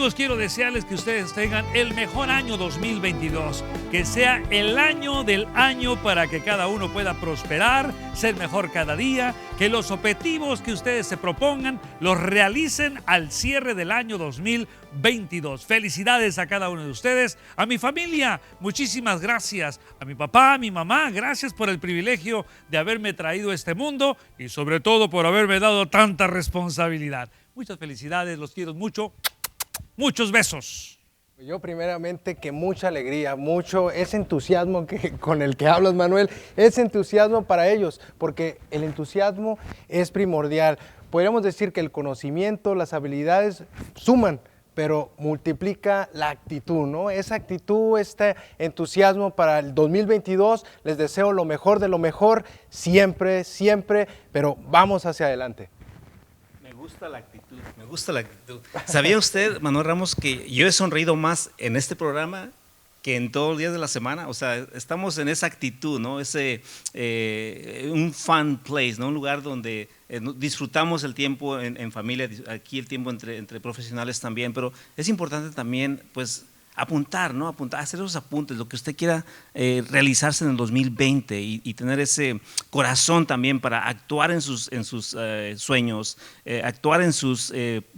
Amigos, quiero desearles que ustedes tengan el mejor año 2022, que sea el año del año para que cada uno pueda prosperar, ser mejor cada día, que los objetivos que ustedes se propongan los realicen al cierre del año 2022. Felicidades a cada uno de ustedes. A mi familia, muchísimas gracias. A mi papá, a mi mamá, gracias por el privilegio de haberme traído a este mundo y sobre todo por haberme dado tanta responsabilidad. Muchas felicidades, los quiero mucho. Muchos besos. Yo primeramente que mucha alegría, mucho ese entusiasmo con el que hablas, Manuel, ese entusiasmo para ellos, porque el entusiasmo es primordial. Podríamos decir que el conocimiento, las habilidades suman, pero multiplica la actitud, ¿no? Esa actitud, este entusiasmo para el 2022, les deseo lo mejor de lo mejor, siempre, siempre, pero vamos hacia adelante. Me gusta la actitud, me gusta la actitud. ¿Sabía usted, Manuel Ramos, que yo he sonreído más en este programa que en todos los días de la semana? O sea, estamos en esa actitud, ¿no? Un fun place, ¿no? Un lugar donde disfrutamos el tiempo en familia, aquí el tiempo entre profesionales también, pero es importante también, pues, apuntar, ¿no? Hacer esos apuntes, lo que usted quiera realizarse en el 2020 y tener ese corazón también para actuar en sus sueños, actuar en sus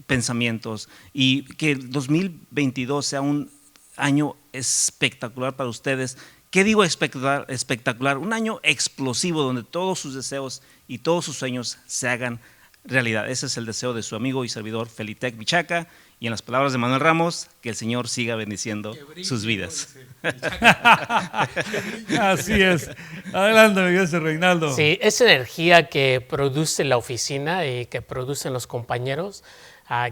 pensamientos, y que el 2022 sea un año espectacular para ustedes. ¿Qué digo espectacular? Espectacular, un año explosivo donde todos sus deseos y todos sus sueños se hagan realidad. Ese es el deseo de su amigo y servidor Felitec Michaca. Y en las palabras de Manuel Ramos, que el Señor siga bendiciendo sus vidas. Así es. Adelante, mi querido Reinaldo. Sí, esa energía que produce la oficina y que producen los compañeros,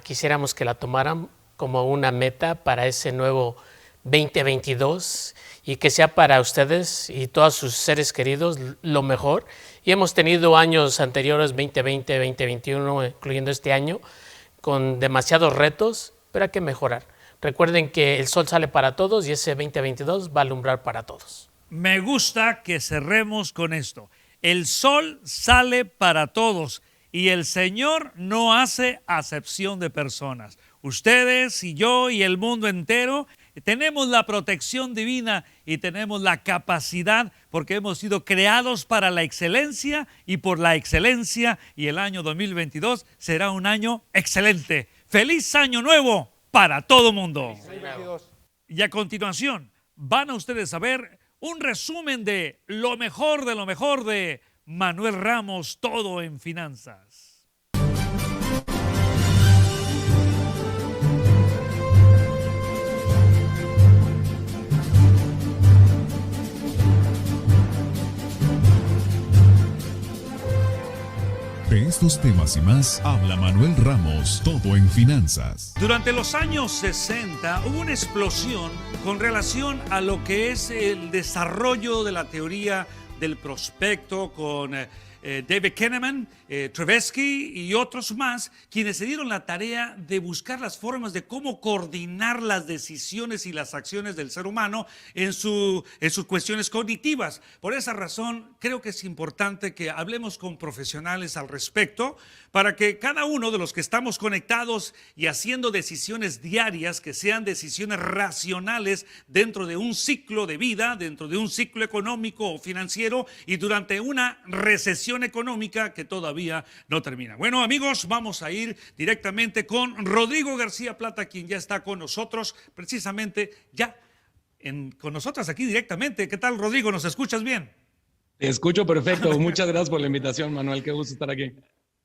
quisiéramos que la tomaran como una meta para ese nuevo 2022 y que sea para ustedes y todos sus seres queridos lo mejor. Y hemos tenido años anteriores, 2020, 2021, incluyendo este año, con demasiados retos, pero hay que mejorar. Recuerden que el sol sale para todos y ese 2022 va a alumbrar para todos. Me gusta que cerremos con esto. El sol sale para todos y el Señor no hace acepción de personas. Ustedes y yo y el mundo entero tenemos la protección divina y tenemos la capacidad porque hemos sido creados para la excelencia y por la excelencia, y el año 2022 será un año excelente. ¡Feliz año nuevo para todo mundo! Y a continuación van a ustedes a ver un resumen de lo mejor de Manuel Ramos, todo en finanzas. De estos temas y más habla Manuel Ramos, todo en finanzas. Durante los años 60 hubo una explosión con relación a lo que es el desarrollo de la teoría del prospecto con David Kahneman, Tversky y otros más, quienes se dieron la tarea de buscar las formas de cómo coordinar las decisiones y las acciones del ser humano en sus cuestiones cognitivas. Por esa razón, creo que es importante que hablemos con profesionales al respecto para que cada uno de los que estamos conectados y haciendo decisiones diarias, que sean decisiones racionales dentro de un ciclo de vida, dentro de un ciclo económico o financiero y durante una recesión económica que todavía no termina. Bueno, amigos, vamos a ir directamente con Rodrigo García Plata, quien ya está con nosotros, precisamente con nosotras aquí directamente. ¿Qué tal, Rodrigo? ¿Nos escuchas bien? Te escucho perfecto. Muchas gracias por la invitación, Manuel. Qué gusto estar aquí.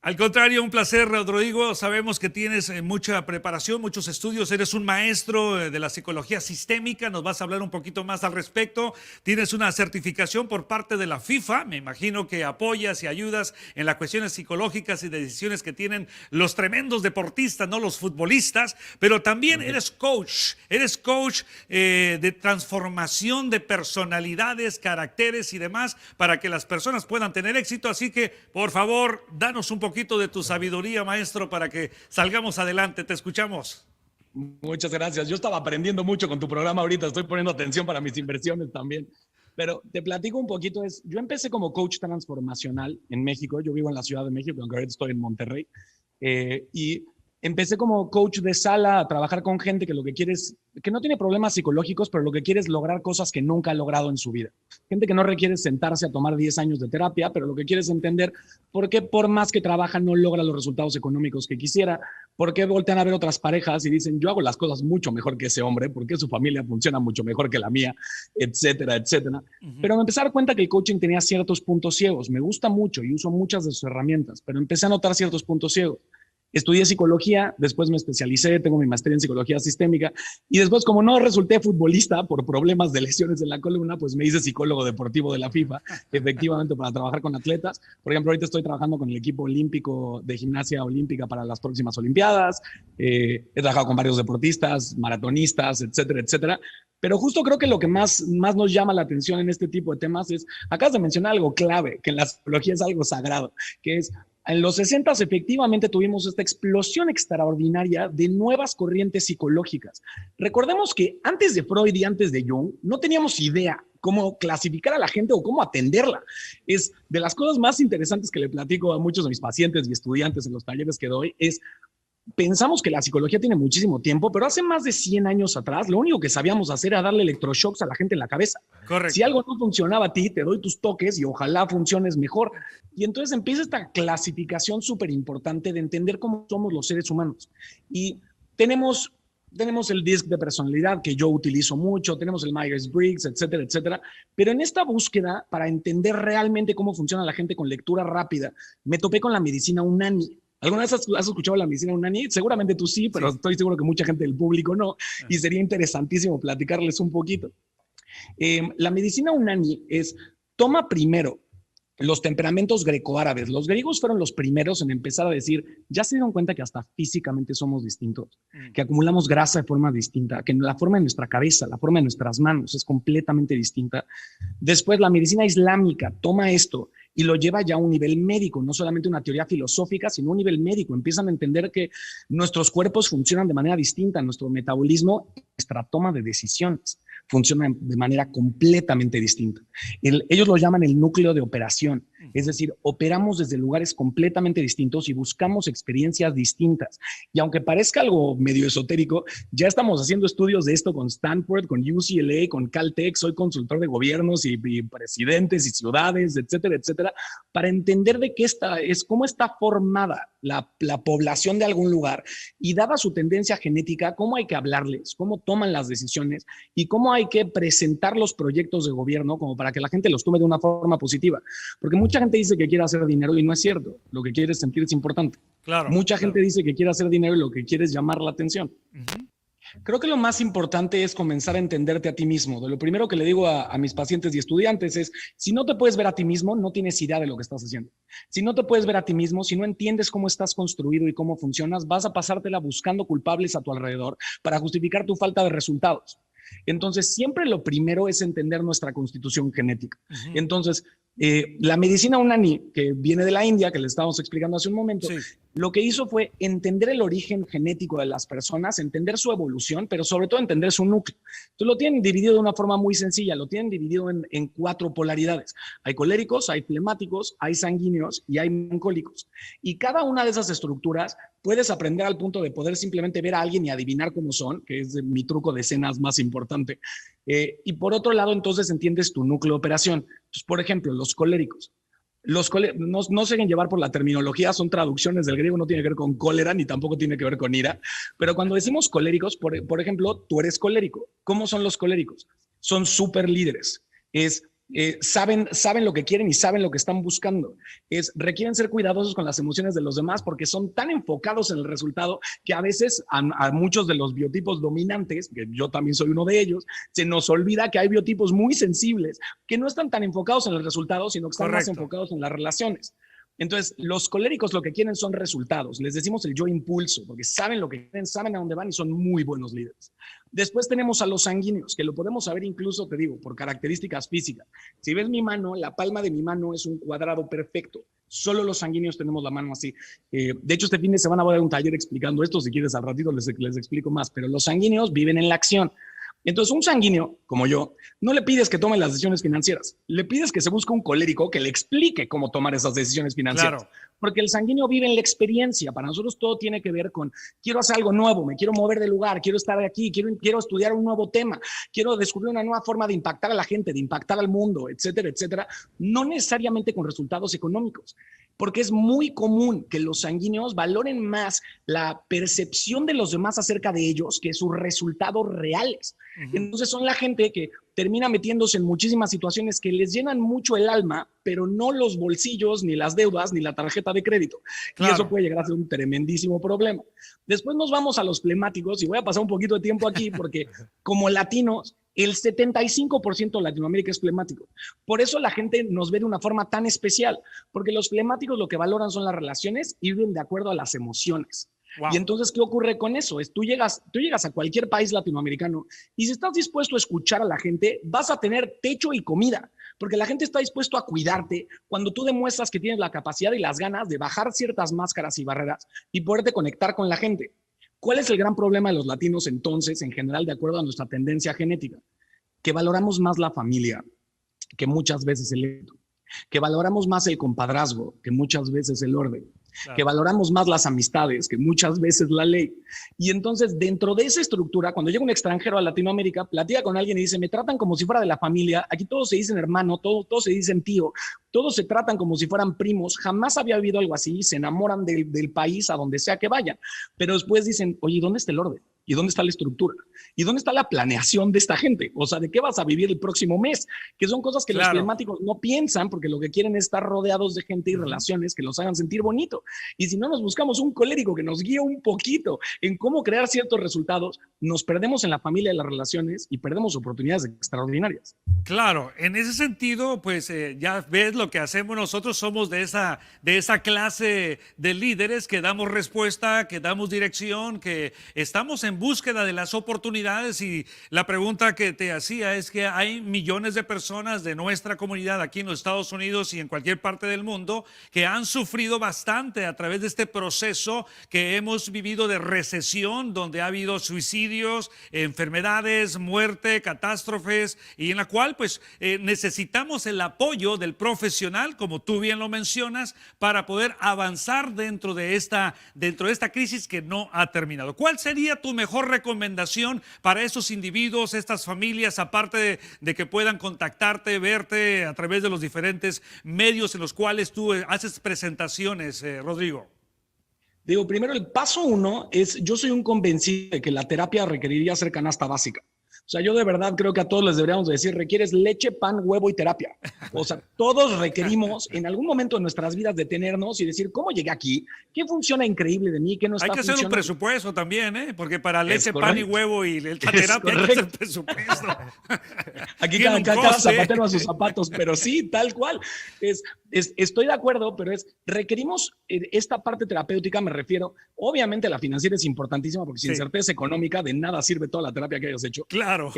Al contrario, un placer, Rodrigo. Sabemos que tienes mucha preparación, muchos estudios. Eres un maestro de la psicología sistémica. Nos vas a hablar un poquito más al respecto. Tienes una certificación por parte de la FIFA. Me imagino que apoyas y ayudas en las cuestiones psicológicas y de decisiones que tienen los tremendos deportistas, no los futbolistas. Pero también eres coach. Eres coach de transformación de personalidades, caracteres y demás para que las personas puedan tener éxito. Así que, por favor, danos un poquito de tu sabiduría, maestro, para que salgamos adelante. Te escuchamos. Muchas gracias. Yo estaba aprendiendo mucho con tu programa ahorita. Estoy poniendo atención para mis inversiones también. Pero te platico un poquito. Yo empecé como coach transformacional en México. Yo vivo en la Ciudad de México, aunque ahorita estoy en Monterrey. Y empecé como coach de sala a trabajar con gente que lo que quiere es, que no tiene problemas psicológicos, pero lo que quiere es lograr cosas que nunca ha logrado en su vida. Gente que no requiere sentarse a tomar 10 años de terapia, pero lo que quiere es entender por qué por más que trabaja no logra los resultados económicos que quisiera, por qué voltean a ver otras parejas y dicen, yo hago las cosas mucho mejor que ese hombre, por qué su familia funciona mucho mejor que la mía, etcétera, etcétera. Pero me empecé a dar cuenta que el coaching tenía ciertos puntos ciegos. Me gusta mucho y uso muchas de sus herramientas, pero empecé a notar ciertos puntos ciegos. Estudié psicología, después me especialicé, tengo mi maestría en psicología sistémica y después, como no resulté futbolista por problemas de lesiones en la columna, pues me hice psicólogo deportivo de la FIFA, efectivamente para trabajar con atletas. Por ejemplo, ahorita estoy trabajando con el equipo olímpico de gimnasia olímpica para las próximas Olimpiadas. He trabajado con varios deportistas, maratonistas, etcétera, etcétera. Pero justo creo que lo que más nos llama la atención en este tipo de temas es, acabas de mencionar algo clave, que en la psicología es algo sagrado, que es en los 60 efectivamente tuvimos esta explosión extraordinaria de nuevas corrientes psicológicas. Recordemos que antes de Freud y antes de Jung no teníamos idea cómo clasificar a la gente o cómo atenderla. Es de las cosas más interesantes que le platico a muchos de mis pacientes y estudiantes en los talleres que doy, es pensamos que la psicología tiene muchísimo tiempo, pero hace más de 100 años atrás, lo único que sabíamos hacer era darle electroshocks a la gente en la cabeza. Correcto. Si algo no funcionaba a ti, te doy tus toques y ojalá funciones mejor. Y entonces empieza esta clasificación súper importante de entender cómo somos los seres humanos. Y tenemos el DISC de personalidad que yo utilizo mucho, tenemos el Myers-Briggs, etcétera, etcétera. Pero en esta búsqueda, para entender realmente cómo funciona la gente con lectura rápida, me topé con la medicina Unani. ¿Alguna vez has escuchado la medicina Unani? Seguramente tú sí, pero estoy seguro que mucha gente del público no, y sería interesantísimo platicarles un poquito. La medicina Unani toma primero los temperamentos grecoárabes. Los griegos fueron los primeros en empezar a decir, ya se dieron cuenta que hasta físicamente somos distintos, que acumulamos grasa de forma distinta, que la forma de nuestra cabeza, la forma de nuestras manos es completamente distinta. Después la medicina islámica toma esto y lo lleva ya a un nivel médico, no solamente una teoría filosófica, sino un nivel médico. Empiezan a entender que nuestros cuerpos funcionan de manera distinta, nuestro metabolismo, nuestra toma de decisiones funciona de manera completamente distinta. Ellos lo llaman el núcleo de operación, es decir, operamos desde lugares completamente distintos y buscamos experiencias distintas. Y aunque parezca algo medio esotérico, ya estamos haciendo estudios de esto con Stanford, con UCLA, con Caltech, soy consultor de gobiernos y presidentes y ciudades, etcétera, etcétera, para entender de qué cómo está formada la población de algún lugar y dada su tendencia genética, cómo hay que hablarles, cómo toman las decisiones y cómo hay que presentar los proyectos de gobierno como para que la gente los tome de una forma positiva. Porque mucha gente dice que quiere hacer dinero y no es cierto. Lo que quiere es sentirse importante. Claro. Mucha gente dice que quiere hacer dinero y lo que quiere es llamar la atención. Creo que lo más importante es comenzar a entenderte a ti mismo. De lo primero que le digo a mis pacientes y estudiantes es, si no te puedes ver a ti mismo, no tienes idea de lo que estás haciendo. Si no te puedes ver a ti mismo, si no entiendes cómo estás construido y cómo funcionas, vas a pasártela buscando culpables a tu alrededor para justificar tu falta de resultados. Entonces, siempre lo primero es entender nuestra constitución genética. Entonces, la medicina Unani, que viene de la India, que les estábamos explicando hace un momento, lo que hizo fue entender el origen genético de las personas, entender su evolución, pero sobre todo entender su núcleo. Entonces, lo tienen dividido de una forma muy sencilla, lo tienen dividido en 4 polaridades. Hay coléricos, hay flemáticos, hay sanguíneos y hay melancólicos. Y cada una de esas estructuras puedes aprender al punto de poder simplemente ver a alguien y adivinar cómo son, que es mi truco de escenas más importante. Y por otro lado, entonces entiendes tu núcleo de operación. Entonces, por ejemplo, los coléricos. No se dejen llevar por la terminología, son traducciones del griego, no tiene que ver con cólera ni tampoco tiene que ver con ira. Pero cuando decimos coléricos, por ejemplo, tú eres colérico. ¿Cómo son los coléricos? Son súper líderes. Saben lo que quieren y saben lo que están buscando. Requieren ser cuidadosos con las emociones de los demás porque son tan enfocados en el resultado que a veces a muchos de los biotipos dominantes, que yo también soy uno de ellos, se nos olvida que hay biotipos muy sensibles que no están tan enfocados en el resultado, sino que están más enfocados en las relaciones. Entonces, los coléricos lo que quieren son resultados. Les decimos el yo impulso, porque saben lo que quieren, saben a dónde van y son muy buenos líderes. Después tenemos a los sanguíneos, que lo podemos saber incluso, te digo, por características físicas. Si ves mi mano, la palma de mi mano es un cuadrado perfecto. Solo los sanguíneos tenemos la mano así. De hecho, este fin de semana voy a dar un taller explicando esto. Si quieres, al ratito les explico más. Pero los sanguíneos viven en la acción. Entonces, un sanguíneo, como yo, no le pides que tome las decisiones financieras, le pides que se busque un colérico que le explique cómo tomar esas decisiones financieras. Claro. Porque el sanguíneo vive en la experiencia. Para nosotros todo tiene que ver con, quiero hacer algo nuevo, me quiero mover de lugar, quiero estar aquí, quiero estudiar un nuevo tema, quiero descubrir una nueva forma de impactar a la gente, de impactar al mundo, etcétera, etcétera. No necesariamente con resultados económicos. Porque es muy común que los sanguíneos valoren más la percepción de los demás acerca de ellos que sus resultados reales. Entonces son la gente que termina metiéndose en muchísimas situaciones que les llenan mucho el alma, pero no los bolsillos, ni las deudas, ni la tarjeta de crédito. Claro. Y eso puede llegar a ser un tremendísimo problema. Después nos vamos a los flemáticos, y voy a pasar un poquito de tiempo aquí, porque como latinos, el 75% de Latinoamérica es flemático. Por eso la gente nos ve de una forma tan especial, porque los flemáticos lo que valoran son las relaciones y viven de acuerdo a las emociones. Wow. Y entonces, ¿qué ocurre con eso? Tú llegas a cualquier país latinoamericano y si estás dispuesto a escuchar a la gente, vas a tener techo y comida, porque la gente está dispuesto a cuidarte cuando tú demuestras que tienes la capacidad y las ganas de bajar ciertas máscaras y barreras y poderte conectar con la gente. ¿Cuál es el gran problema de los latinos entonces, en general, de acuerdo a nuestra tendencia genética? Que valoramos más la familia que muchas veces el éxito, que valoramos más el compadrazgo que muchas veces el orden, claro, que valoramos más las amistades que muchas veces la ley. Y entonces, dentro de esa estructura, cuando llega un extranjero a Latinoamérica, platica con alguien y dice, me tratan como si fuera de la familia, aquí todos se dicen hermano, todos se dicen tío, todos se tratan como si fueran primos, jamás había habido algo así, se enamoran del país a donde sea que vayan, pero después dicen, oye, ¿dónde está el orden? ¿Y dónde está la estructura? ¿Y dónde está la planeación de esta gente? O sea, ¿de qué vas a vivir el próximo mes? Que son cosas que claro, los flemáticos no piensan porque lo que quieren es estar rodeados de gente y relaciones que los hagan sentir bonito. Y si no nos buscamos un colérico que nos guíe un poquito en cómo crear ciertos resultados, nos perdemos en la familia y las relaciones y perdemos oportunidades extraordinarias. Claro, en ese sentido, pues ya ves lo que hacemos nosotros, somos de esa clase de líderes que damos respuesta, que damos dirección, que estamos en búsqueda de las oportunidades y la pregunta que te hacía es que hay millones de personas de nuestra comunidad aquí en los Estados Unidos y en cualquier parte del mundo que han sufrido bastante a través de este proceso que hemos vivido de recesión, donde ha habido suicidios, enfermedades, muerte, catástrofes y en la cual pues necesitamos el apoyo del profesional, como tú bien lo mencionas, para poder avanzar dentro de esta crisis que no ha terminado. ¿Cuál sería tu mejor recomendación para esos individuos, estas familias, aparte de que puedan contactarte, verte a través de los diferentes medios en los cuales tú haces presentaciones, Rodrigo? Digo, primero, el paso 1 es, yo soy un convencido de que la terapia requeriría ser canasta básica. O sea, yo de verdad creo que a todos les deberíamos decir, requieres leche, pan, huevo y terapia. O sea, todos requerimos en algún momento de nuestras vidas detenernos y decir, ¿cómo llegué aquí? ¿Qué funciona increíble de mí? ¿Qué no está funcionando? Hay que hacer un presupuesto también, ¿eh? Porque para leche, pan y huevo y la terapia hay que hacer presupuesto. Aquí cada zapatero a sus zapatos, pero sí, tal cual. Estoy de acuerdo, pero requerimos esta parte terapéutica, me refiero, obviamente la financiera es importantísima porque sin certeza económica de nada sirve toda la terapia que hayas hecho. Claro.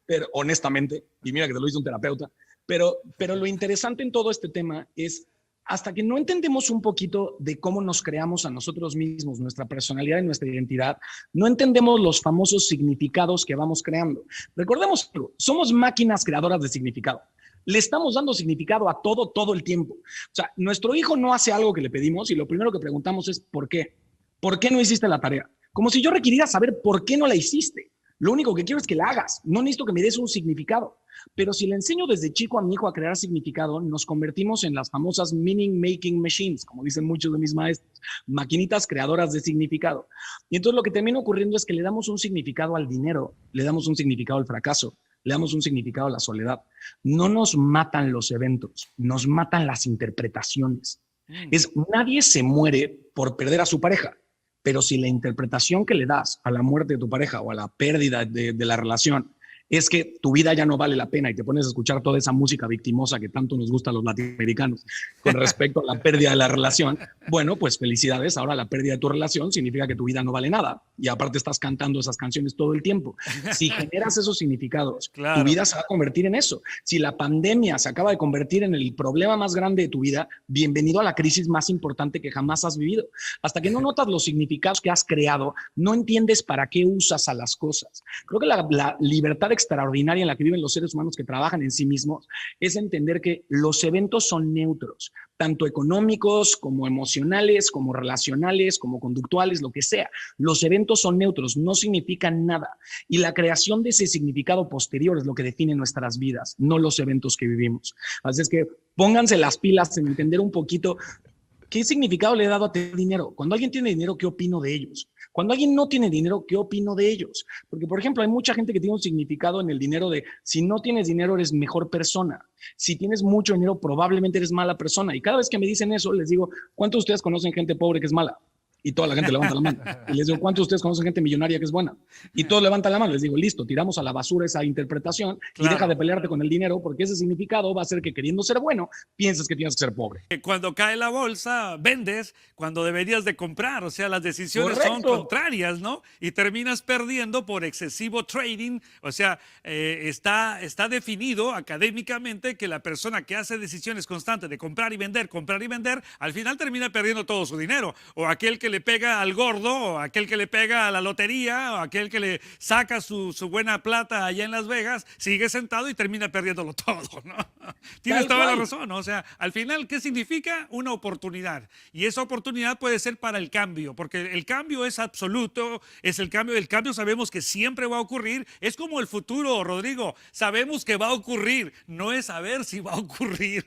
Pero honestamente, y mira que te lo dice un terapeuta, pero lo interesante en todo este tema es hasta que no entendemos un poquito de cómo nos creamos a nosotros mismos, nuestra personalidad y nuestra identidad, no entendemos los famosos significados que vamos creando. Recordemos algo, somos máquinas creadoras de significado. Le estamos dando significado a todo el tiempo. O sea, nuestro hijo no hace algo que le pedimos y lo primero que preguntamos es ¿por qué? ¿Por qué no hiciste la tarea? Como si yo requiriera saber por qué no la hiciste. Lo único que quiero es que la hagas. No necesito que me des un significado. Pero si le enseño desde chico a mi hijo a crear significado, nos convertimos en las famosas meaning making machines, como dicen muchos de mis maestros, maquinitas creadoras de significado. Y entonces lo que termina ocurriendo es que le damos un significado al dinero, le damos un significado al fracaso, le damos un significado a la soledad. No nos matan los eventos, nos matan las interpretaciones. Nadie se muere por perder a su pareja, pero si la interpretación que le das a la muerte de tu pareja o a la pérdida de la relación es que tu vida ya no vale la pena y te pones a escuchar toda esa música victimosa que tanto nos gusta a los latinoamericanos con respecto a la pérdida de la relación, bueno, pues felicidades, ahora la pérdida de tu relación significa que tu vida no vale nada y aparte estás cantando esas canciones todo el tiempo. Si generas esos significados, Claro. tu vida se va a convertir en eso. Si la pandemia se acaba de convertir en el problema más grande de tu vida, bienvenido a la crisis más importante que jamás has vivido. Hasta que no notas los significados que has creado, no entiendes para qué usas a las cosas. Creo que la libertad extraordinaria en la que viven los seres humanos que trabajan en sí mismos es entender que los eventos son neutros, tanto económicos como emocionales, como relacionales, como conductuales, lo que sea. Los eventos son neutros, no significan nada. Y la creación de ese significado posterior es lo que define nuestras vidas, no los eventos que vivimos. Así es que pónganse las pilas en entender un poquito qué significado le he dado a tener dinero. Cuando alguien tiene dinero, ¿qué opino de ellos? Cuando alguien no tiene dinero, ¿qué opino de ellos? Porque, por ejemplo, hay mucha gente que tiene un significado en el dinero de si no tienes dinero eres mejor persona. Si tienes mucho dinero, probablemente eres mala persona. Y cada vez que me dicen eso, les digo, ¿cuántos de ustedes conocen gente pobre que es mala? Y toda la gente levanta la mano. Y les digo, ¿cuántos de ustedes conocen gente millonaria que es buena? Y todos levantan la mano. Les digo, listo, tiramos a la basura esa interpretación y deja de pelearte con el dinero porque ese significado va a hacer que queriendo ser bueno, pienses que tienes que ser pobre. Cuando cae la bolsa, vendes cuando deberías de comprar. O sea, las decisiones son Correcto. contrarias, ¿no? Y terminas perdiendo por excesivo trading. O sea, está definido académicamente que la persona que hace decisiones constantes de comprar y vender, al final termina perdiendo todo su dinero. O aquel que le pega al gordo, o aquel que le pega a la lotería, o aquel que le saca su buena plata allá en Las Vegas, sigue sentado y termina perdiéndolo todo, ¿no? Tienes toda la razón, ¿no? O sea, al final, ¿qué significa? Una oportunidad. Y esa oportunidad puede ser para el cambio, porque el cambio es absoluto, es el cambio sabemos que siempre va a ocurrir, es como el futuro, Rodrigo, sabemos que va a ocurrir, no es saber si va a ocurrir.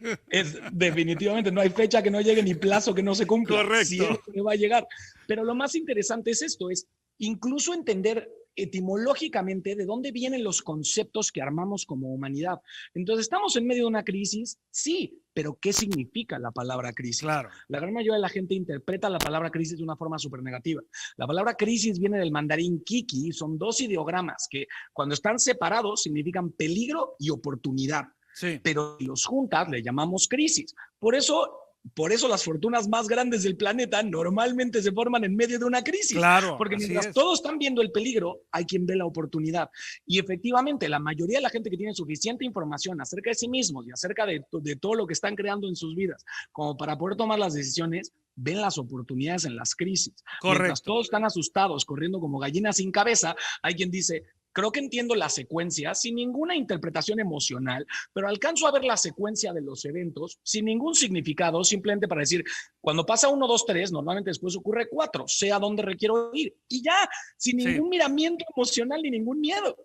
Definitivamente no hay fecha que no llegue ni plazo que no se cumpla. Correcto. Siempre va a llegar. Pero lo más interesante es esto, es incluso entender etimológicamente de dónde vienen los conceptos que armamos como humanidad. Entonces, ¿estamos en medio de una crisis? Sí, pero ¿qué significa la palabra crisis? Claro. La gran mayoría de la gente interpreta la palabra crisis de una forma súper negativa. La palabra crisis viene del mandarín kiki, son dos ideogramas que cuando están separados significan peligro y oportunidad. Sí. Pero si los juntas le llamamos crisis. Por eso las fortunas más grandes del planeta normalmente se forman en medio de una crisis. Claro, porque así mientras es. todos están viendo el peligro, hay quien ve la oportunidad. Y efectivamente, la mayoría de la gente que tiene suficiente información acerca de sí mismos y acerca de todo lo que están creando en sus vidas, como para poder tomar las decisiones, ven las oportunidades en las crisis. Correcto. Mientras todos están asustados, corriendo como gallinas sin cabeza, hay quien dice, creo que entiendo la secuencia sin ninguna interpretación emocional, pero alcanzo a ver la secuencia de los eventos sin ningún significado, simplemente para decir, cuando pasa 1, 2, 3, normalmente después ocurre 4, sé a dónde requiero ir. Y ya, sin ningún miramiento emocional ni ningún miedo.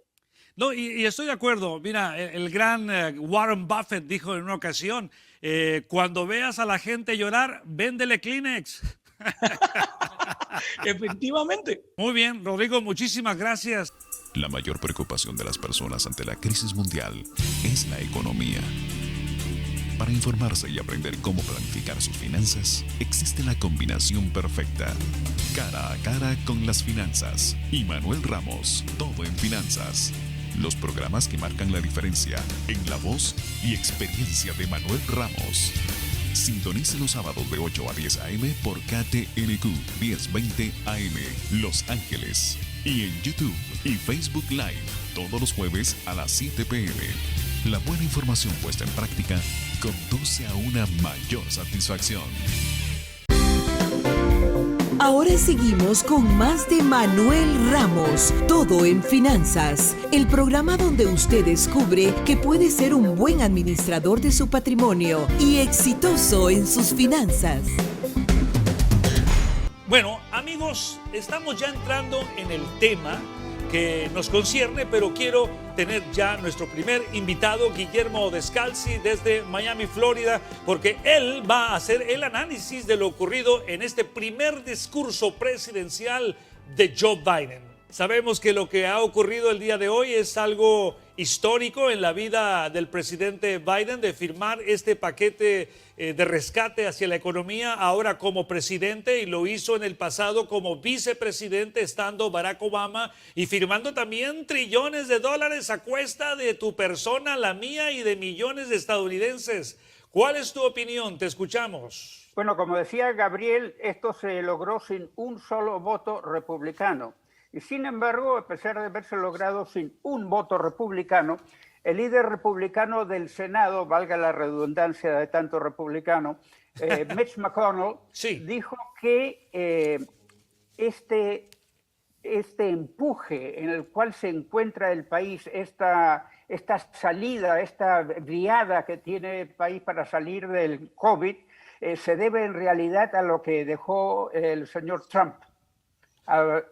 No, y estoy de acuerdo. Mira, el gran Warren Buffett dijo en una ocasión, cuando veas a la gente llorar, véndele Kleenex. Efectivamente. Muy bien, Rodrigo, muchísimas gracias. La mayor preocupación de las personas ante la crisis mundial es la economía. Para informarse y aprender cómo planificar sus finanzas, existe la combinación perfecta. Cara a cara con las finanzas. Y Manuel Ramos, todo en finanzas. Los programas que marcan la diferencia en la voz y experiencia de Manuel Ramos. Sintonice los sábados de 8 a 10 a.m. por KTNQ 1020 AM, Los Ángeles. Y en YouTube y Facebook Live, todos los jueves a las 7 p.m. La buena información puesta en práctica conduce a una mayor satisfacción. Ahora seguimos con más de Manuel Ramos, todo en finanzas, el programa donde usted descubre que puede ser un buen administrador de su patrimonio y exitoso en sus finanzas. Bueno, amigos, estamos ya entrando en el tema que nos concierne, pero quiero tener ya nuestro primer invitado, Guillermo Descalzi, desde Miami, Florida, porque él va a hacer el análisis de lo ocurrido en este primer discurso presidencial de Joe Biden. Sabemos que lo que ha ocurrido el día de hoy es algo histórico en la vida del presidente Biden de firmar este paquete de rescate hacia la economía ahora como presidente, y lo hizo en el pasado como vicepresidente estando Barack Obama, y firmando también trillones de dólares a cuesta de tu persona, la mía y de millones de estadounidenses. ¿Cuál es tu opinión? Te escuchamos. Bueno, como decía Gabriel, esto se logró sin un solo voto republicano. Y sin embargo, a pesar de haberse logrado sin un voto republicano, el líder republicano del Senado, valga la redundancia de tanto republicano, Mitch McConnell, sí, dijo que este empuje en el cual se encuentra el país, esta salida, esta viada que tiene el país para salir del COVID, se debe en realidad a lo que dejó el señor Trump. A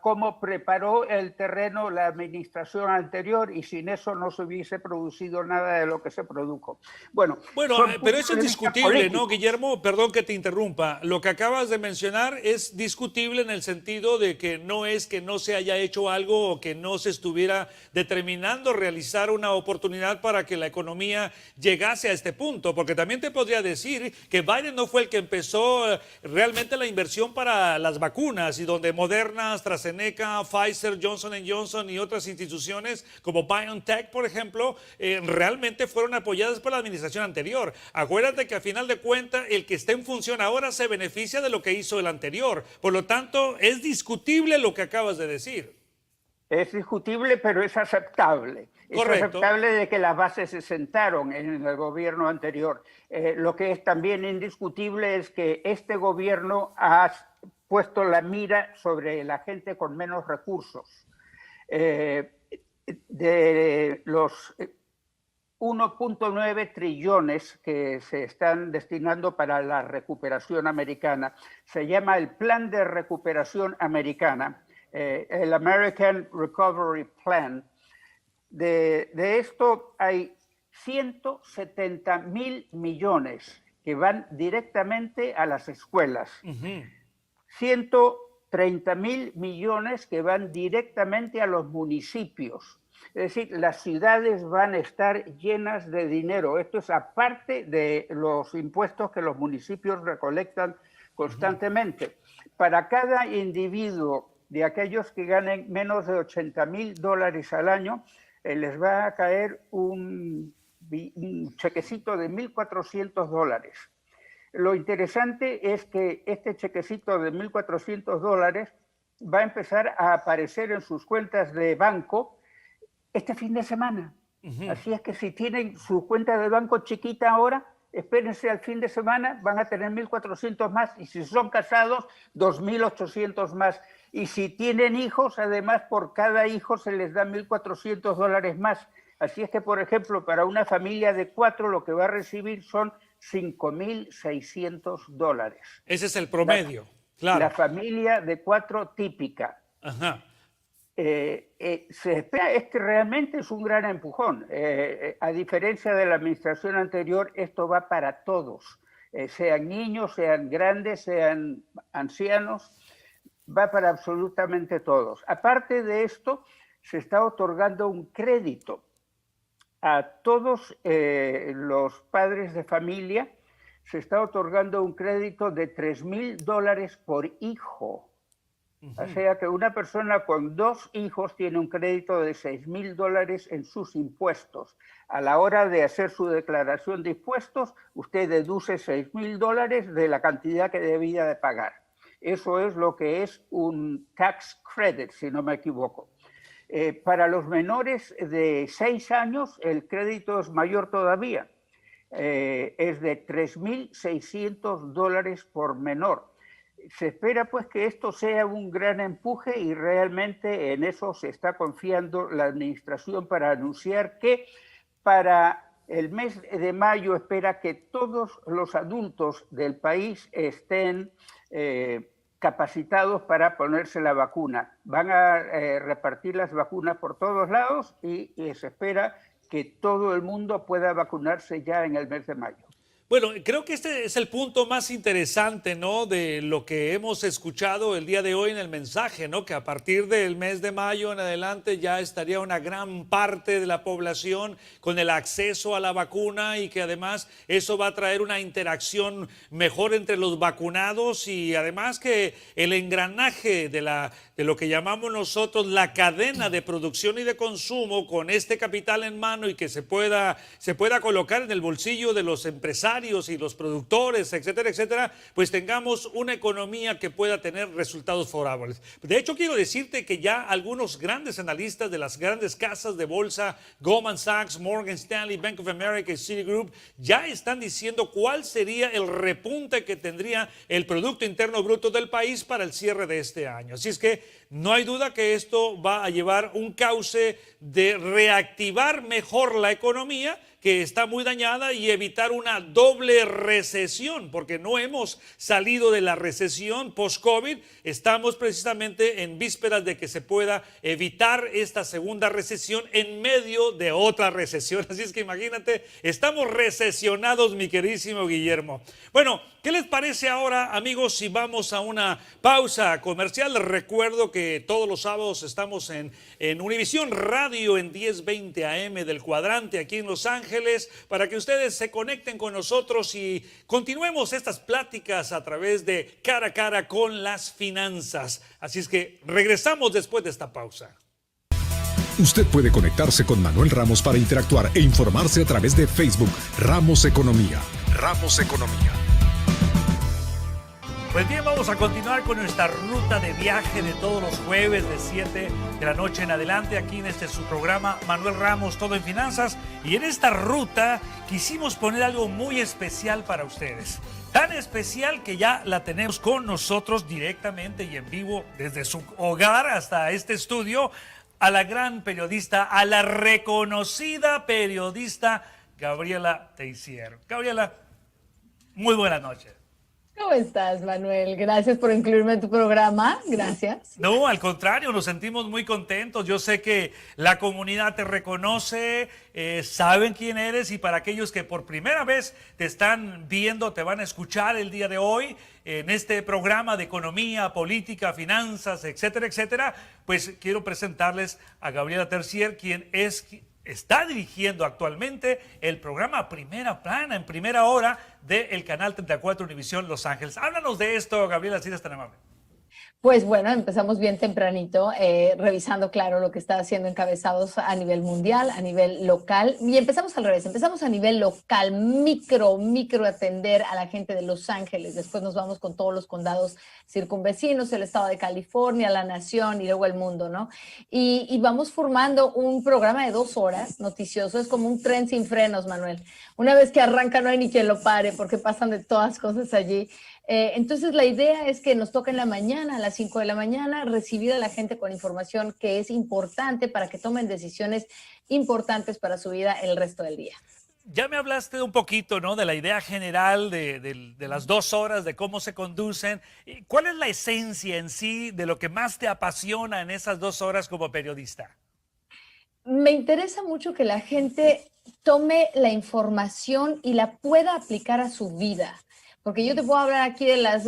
cómo preparó el terreno la administración anterior, y sin eso no se hubiese producido nada de lo que se produjo. Bueno, pero eso es discutible, ¿no, Guillermo? Perdón que te interrumpa. Lo que acabas de mencionar es discutible en el sentido de que no es que no se haya hecho algo o que no se estuviera determinando realizar una oportunidad para que la economía llegase a este punto, porque también te podría decir que Biden no fue el que empezó realmente la inversión para las vacunas, y donde Moderna, AstraZeneca, Pfizer, Johnson & Johnson y otras instituciones como BioNTech, por ejemplo, realmente fueron apoyadas por la administración anterior. Acuérdate que a final de cuentas el que está en función ahora se beneficia de lo que hizo el anterior. Por lo tanto, es discutible lo que acabas de decir. Es discutible, pero es aceptable. Correcto. Es aceptable de que las bases se sentaron en el gobierno anterior. Lo que es también indiscutible es que este gobierno ha puesto la mira sobre la gente con menos recursos. De los 1.9 trillones que se están destinando para la recuperación americana, se llama el Plan de Recuperación Americana, el American Recovery Plan. De esto hay 170.000 millones que van directamente a las escuelas. 130.000 millones que van directamente a los municipios. Es decir, las ciudades van a estar llenas de dinero. Esto es aparte de los impuestos que los municipios recolectan constantemente. Para cada individuo de aquellos que ganen menos de $80,000 al año, les va a caer un chequecito de $1,400. Lo interesante es que este chequecito de $1,400 va a empezar a aparecer en sus cuentas de banco este fin de semana. Así es que si tienen su cuenta de banco chiquita ahora, espérense al fin de semana, van a tener 1,400 más, y si son casados, 2,800 más. Y si tienen hijos, además, por cada hijo se les da $1,400 más. Así es que, por ejemplo, para una familia de 4, lo que va a recibir son $5,600. Ese es el promedio, claro. La familia de 4 típica. Ajá. Se espera, es que realmente es un gran empujón. A diferencia de la administración anterior, esto va para todos, sean niños, sean grandes, sean ancianos, va para absolutamente todos. Aparte de esto, se está otorgando un crédito a todos los padres de familia. Se está otorgando un crédito de $3,000 por hijo. O sea que una persona con 2 hijos tiene un crédito de $6,000 en sus impuestos. A la hora de hacer su declaración de impuestos, usted deduce $6,000 de la cantidad que debía de pagar. Eso es lo que es un tax credit, si no me equivoco. Para los menores de 6 años, el crédito es mayor todavía. Es de $3,600 por menor. Se espera pues que esto sea un gran empuje, y realmente en eso se está confiando la administración para anunciar que para el mes de mayo espera que todos los adultos del país estén capacitados para ponerse la vacuna. Van a repartir las vacunas por todos lados, y se espera que todo el mundo pueda vacunarse ya en el mes de mayo. Bueno, creo que este es el punto más interesante, ¿no?, de lo que hemos escuchado el día de hoy en el mensaje, ¿no?, que a partir del mes de mayo en adelante ya estaría una gran parte de la población con el acceso a la vacuna y que además eso va a traer una interacción mejor entre los vacunados y además que el engranaje de lo que llamamos nosotros la cadena de producción y de consumo con este capital en mano y que se pueda colocar en el bolsillo de los empresarios y los productores, etcétera, etcétera, pues tengamos una economía que pueda tener resultados favorables. De hecho, quiero decirte que ya algunos grandes analistas de las grandes casas de bolsa, Goldman Sachs, Morgan Stanley, Bank of America y Citigroup, ya están diciendo cuál sería el repunte que tendría el Producto Interno Bruto del país para el cierre de este año. Así es que no hay duda que esto va a llevar un cauce de reactivar mejor la economía, que está muy dañada, y evitar una doble recesión, porque no hemos salido de la recesión post-COVID, estamos precisamente en vísperas de que se pueda evitar esta segunda recesión en medio de otra recesión. Así es que imagínate, estamos recesionados, mi queridísimo Guillermo. Bueno, ¿qué les parece ahora, amigos, si vamos a una pausa comercial? Les recuerdo que todos los sábados estamos en Univisión Radio en 1020 AM del Cuadrante aquí en Los Ángeles, para que ustedes se conecten con nosotros y continuemos estas pláticas a través de Cara a Cara con las finanzas. Así es que regresamos después de esta pausa. Usted puede conectarse con Manuel Ramos para interactuar e informarse a través de Facebook Ramos Economía. Ramos Economía. Pues bien, vamos a continuar con nuestra ruta de viaje de todos los jueves de 7 de la noche en adelante aquí en su programa Manuel Ramos, Todo en Finanzas. Y en esta ruta quisimos poner algo muy especial para ustedes. Tan especial que ya la tenemos con nosotros directamente y en vivo desde su hogar hasta este estudio, a la gran periodista, a la reconocida periodista Gabriela Teissier. Gabriela, muy buenas noches. ¿Cómo estás, Manuel? Gracias por incluirme en tu programa. Gracias. No, al contrario, nos sentimos muy contentos. Yo sé que la comunidad te reconoce, saben quién eres, y para aquellos que por primera vez te están viendo, te van a escuchar el día de hoy en este programa de economía, política, finanzas, etcétera, etcétera, pues quiero presentarles a Gabriela Teissier, quien está dirigiendo actualmente el programa Primera Plana, en primera hora, del canal 34 Univisión Los Ángeles. Háblanos de esto, Gabriela, si eres tan amable. Pues bueno, empezamos bien tempranito, revisando, claro, lo que está haciendo encabezados a nivel mundial, a nivel local. Y empezamos al revés, empezamos a nivel local, micro atender a la gente de Los Ángeles. Después nos vamos con todos los condados circunvecinos, el estado de California, la nación y luego el mundo, ¿no? Y vamos formando un programa de 2 horas noticioso. Es como un tren sin frenos, Manuel. Una vez que arranca no hay ni quien lo pare porque pasan de todas cosas allí. Entonces la idea es que nos toque en la mañana, a las 5 de la mañana, recibir a la gente con información que es importante para que tomen decisiones importantes para su vida el resto del día. Ya me hablaste un poquito, ¿no?, de la idea general de las 2 horas, de cómo se conducen. ¿Cuál es la esencia en sí de lo que más te apasiona en esas 2 horas como periodista? Me interesa mucho que la gente tome la información y la pueda aplicar a su vida. Porque yo te puedo hablar aquí de las,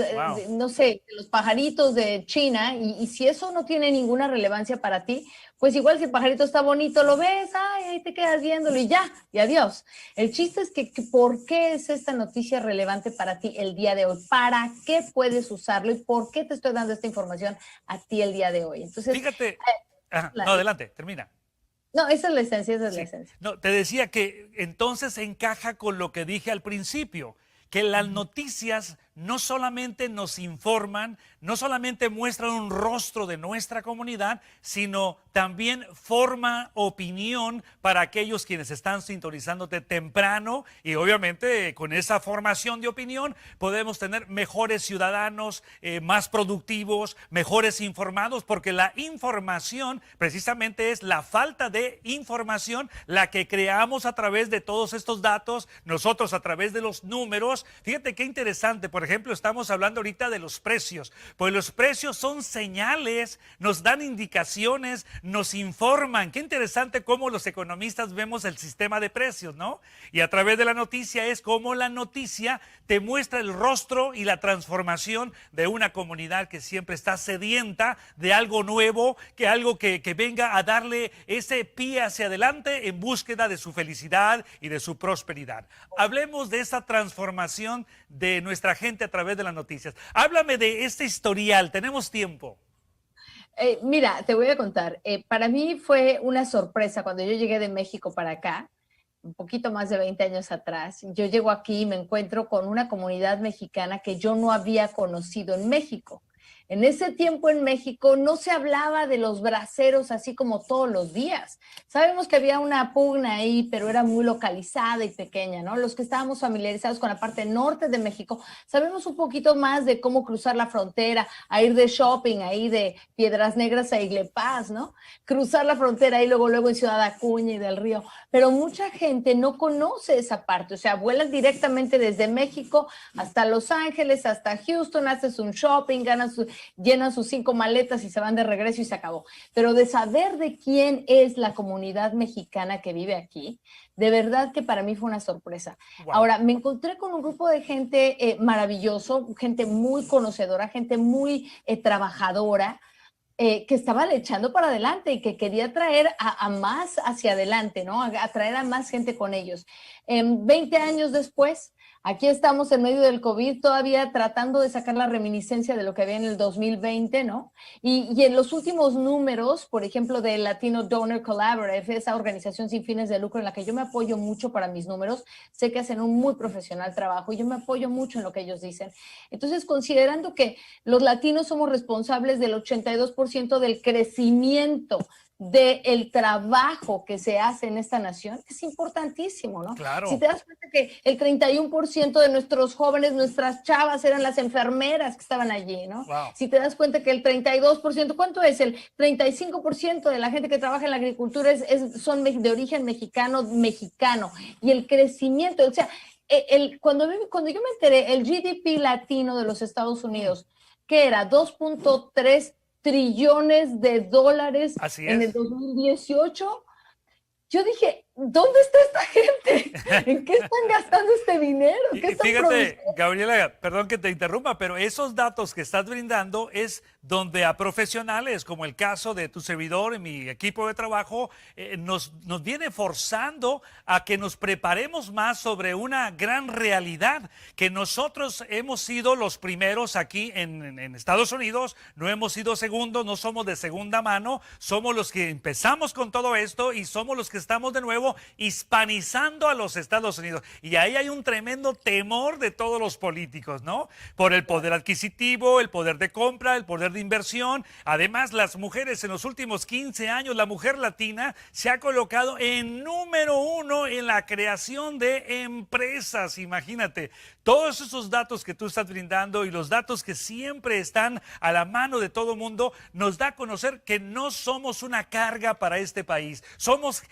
no sé, de los pajaritos de China y si eso no tiene ninguna relevancia para ti, pues igual si el pajarito está bonito, lo ves, ahí te quedas viéndolo y ya, y adiós. El chiste es que ¿por qué es esta noticia relevante para ti el día de hoy? ¿Para qué puedes usarlo y por qué te estoy dando esta información a ti el día de hoy? Entonces, fíjate, no, adelante, termina. No, esa es la esencia, esa es la esencia. No, te decía que entonces encaja con lo que dije al principio, que las noticias no solamente nos informan, no solamente muestran un rostro de nuestra comunidad, sino también forma opinión para aquellos quienes están sintonizándote temprano, y obviamente con esa formación de opinión podemos tener mejores ciudadanos, más productivos, mejores informados, porque la información precisamente es la falta de información la que creamos a través de todos estos datos, nosotros a través de los números. Fíjate qué interesante, por por ejemplo, estamos hablando ahorita de los precios, pues los precios son señales, nos dan indicaciones, nos informan. Qué interesante cómo los economistas vemos el sistema de precios, ¿no? Y a través de la noticia es como la noticia te muestra el rostro y la transformación de una comunidad que siempre está sedienta de algo nuevo, que algo que venga a darle ese pie hacia adelante en búsqueda de su felicidad y de su prosperidad. Hablemos de esa transformación de nuestra gente a través de las noticias. Háblame de este historial, tenemos tiempo. Mira, te voy a contar. Para mí fue una sorpresa cuando yo llegué de México para acá, un poquito más de 20 años atrás. Yo llego aquí y me encuentro con una comunidad mexicana que yo no había conocido en México. En ese tiempo en México no se hablaba de los braceros así como todos los días. Sabemos que había una pugna ahí, pero era muy localizada y pequeña, ¿no? Los que estábamos familiarizados con la parte norte de México, sabemos un poquito más de cómo cruzar la frontera, a ir de shopping, ahí de Piedras Negras a Iglepaz, ¿no? Cruzar la frontera y luego en Ciudad Acuña y del Río. Pero mucha gente no conoce esa parte, o sea, vuelas directamente desde México hasta Los Ángeles, hasta Houston, haces un shopping, llenan sus 5 maletas y se van de regreso y se acabó. Pero de saber de quién es la comunidad mexicana que vive aquí, de verdad que para mí fue una sorpresa. Wow. Ahora, me encontré con un grupo de gente maravilloso, gente muy conocedora, gente muy trabajadora, que estaba echando para adelante y que quería traer a más hacia adelante, ¿no? A traer a más gente con ellos. 20 años después, aquí estamos en medio del COVID, todavía tratando de sacar la reminiscencia de lo que había en el 2020, ¿no? Y en los últimos números, por ejemplo, de Latino Donor Collaborative, esa organización sin fines de lucro en la que yo me apoyo mucho para mis números, sé que hacen un muy profesional trabajo y yo me apoyo mucho en lo que ellos dicen. Entonces, considerando que los latinos somos responsables del 82% del crecimiento del trabajo que se hace en esta nación, es importantísimo, ¿no? Claro. Si te das cuenta que el 31% de nuestros jóvenes, nuestras chavas eran las enfermeras que estaban allí, ¿no? Wow. Si te das cuenta que el 32%, ¿cuánto es? El 35% de la gente que trabaja en la agricultura son de origen mexicano, y el crecimiento, o sea, cuando yo me enteré, el GDP latino de los Estados Unidos, que era 2.3 trillones de dólares en el 2018, yo dije, ¿dónde está esta gente? ¿En qué están gastando este dinero? ¿Qué están Fíjate, produciendo? Gabriela, perdón que te interrumpa, pero esos datos que estás brindando es donde a profesionales, como el caso de tu servidor y mi equipo de trabajo, nos viene forzando a que nos preparemos más sobre una gran realidad, que nosotros hemos sido los primeros aquí en Estados Unidos, no hemos sido segundos, no somos de segunda mano, somos los que empezamos con todo esto y somos los que estamos de nuevo hispanizando a los Estados Unidos. Y ahí hay un tremendo temor de todos los políticos, ¿no? Por el poder adquisitivo, el poder de compra, el poder de inversión. Además, las mujeres en los últimos 15 años, la mujer latina se ha colocado en número 1 en la creación de empresas. Imagínate, todos esos datos que tú estás brindando y los datos que siempre están a la mano de todo mundo, nos da a conocer que no somos una carga para este país. Somos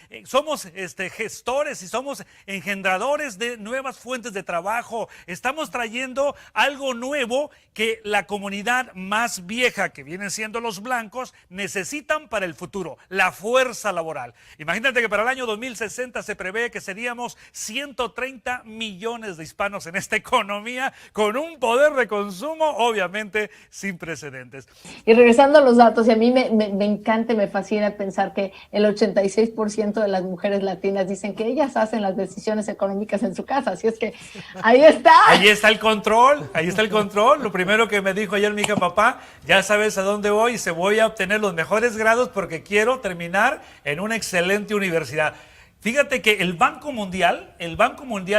gestores y somos engendradores de nuevas fuentes de trabajo. Estamos trayendo algo nuevo que la comunidad más vieja, que vienen siendo los blancos, necesitan para el futuro, la fuerza laboral. Imagínate que para el año 2060 se prevé que seríamos 130 millones de hispanos en esta economía, con un poder de consumo obviamente sin precedentes. Y regresando a los datos, y a mí me encanta y me fascina pensar que el 86% de las mujeres latinas dicen que ellas hacen las decisiones económicas en su casa, así es que ahí está. Ahí está el control, ahí está el control. Lo primero que me dijo ayer mi hija, papá, ya sabes a dónde voy, y voy a obtener los mejores grados porque quiero terminar en una excelente universidad. Fíjate que el Banco Mundial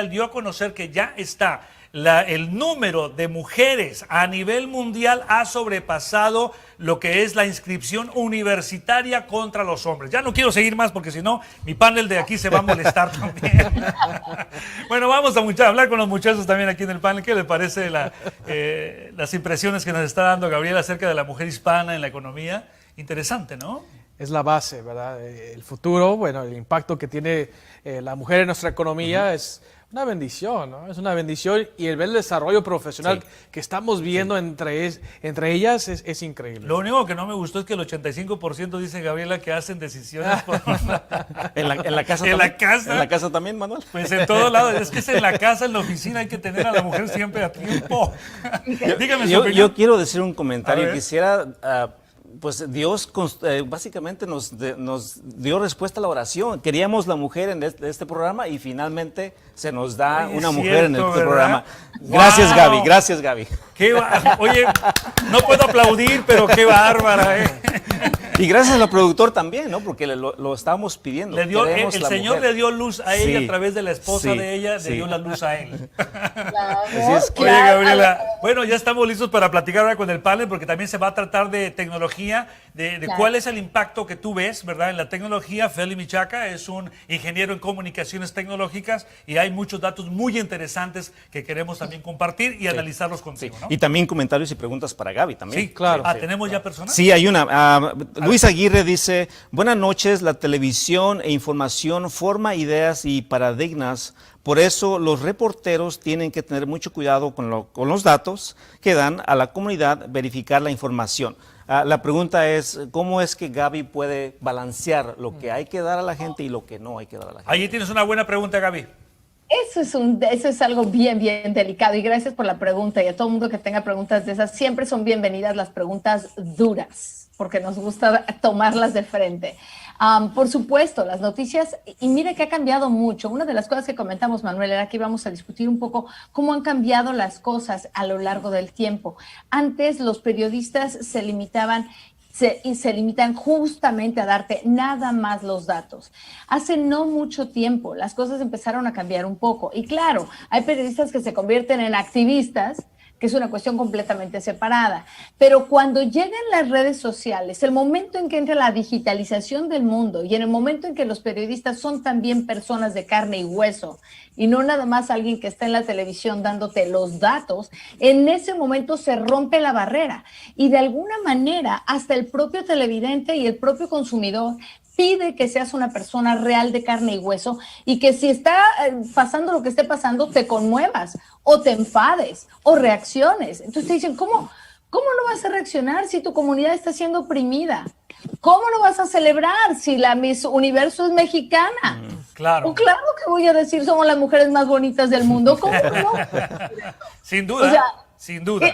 dio a conocer que ya está el número de mujeres a nivel mundial ha sobrepasado lo que es la inscripción universitaria contra los hombres. Ya no quiero seguir más porque si no, mi panel de aquí se va a molestar también. Bueno, vamos a hablar con los muchachos también aquí en el panel. ¿Qué les parece las impresiones que nos está dando Gabriela acerca de la mujer hispana en la economía? Interesante, ¿no? Es la base, ¿verdad? El futuro, bueno, el impacto que tiene la mujer en nuestra economía es Una bendición, ¿no? Es una bendición y el ver el desarrollo profesional que estamos viendo entre ellas es increíble. Lo único que no me gustó es que el 85% dice Gabriela que hacen decisiones por... ¿En la casa ¿En también? la casa? ¿En la casa también, Manuel? Pues en todos lados. Es que es en la casa, en la oficina, hay que tener a la mujer siempre a tiempo. Dígame su opinión. Yo quiero decir un comentario. A ver. Quisiera... pues Dios básicamente nos dio respuesta a la oración. Queríamos la mujer en este programa y finalmente se nos da Oye, una es mujer en cierto, este ¿verdad? programa. ¡Wow! Gracias, Gaby. Gracias, Gaby. Oye, no puedo aplaudir, pero qué bárbara, ¿eh? Y gracias al productor también, ¿no? Porque lo estábamos pidiendo. Le dio, Queremos el la Señor mujer. le dio luz a ella Sí, a través de la esposa sí, de ella, sí. le dio la luz a él. Así es. Oye, Gabriela, bueno, ya estamos listos para platicar ahora con el panel, porque también se va a tratar de tecnología, de Claro. cuál es el impacto que tú ves, ¿verdad? En la tecnología. Feli Michaca es un ingeniero en comunicaciones tecnológicas y hay muchos datos muy interesantes que queremos también compartir y analizarlos contigo, ¿no? Y también comentarios y preguntas para Gaby también. Sí, claro. ¿Tenemos ya personas? Sí, hay una. Luis Aguirre dice, buenas noches, la televisión e información forma ideas y paradigmas. Por eso los reporteros tienen que tener mucho cuidado con los datos que dan a la comunidad, verificar la información. La pregunta es, ¿cómo es que Gaby puede balancear lo que hay que dar a la gente y lo que no hay que dar a la gente? Allí tienes una buena pregunta, Gaby. Eso es algo bien, bien delicado y gracias por la pregunta y a todo mundo que tenga preguntas de esas, siempre son bienvenidas las preguntas duras, porque nos gusta tomarlas de frente. Por supuesto, las noticias, y mire que ha cambiado mucho. Una de las cosas que comentamos, Manuel, era que íbamos a discutir un poco cómo han cambiado las cosas a lo largo del tiempo. Antes los periodistas se limitan justamente a darte nada más los datos. Hace no mucho tiempo las cosas empezaron a cambiar un poco. Y claro, hay periodistas que se convierten en activistas, que es una cuestión completamente separada. Pero cuando llegan las redes sociales, el momento en que entra la digitalización del mundo y en el momento en que los periodistas son también personas de carne y hueso y no nada más alguien que está en la televisión dándote los datos, en ese momento se rompe la barrera y de alguna manera hasta el propio televidente y el propio consumidor pide que seas una persona real de carne y hueso y que si está pasando lo que esté pasando, te conmuevas o te enfades o reacciones. Entonces te dicen, ¿cómo no vas a reaccionar si tu comunidad está siendo oprimida? ¿Cómo no vas a celebrar si la Miss Universo es mexicana? Claro. O claro que voy a decir, somos las mujeres más bonitas del mundo. ¿Cómo no? Sin duda. O sea, sin duda.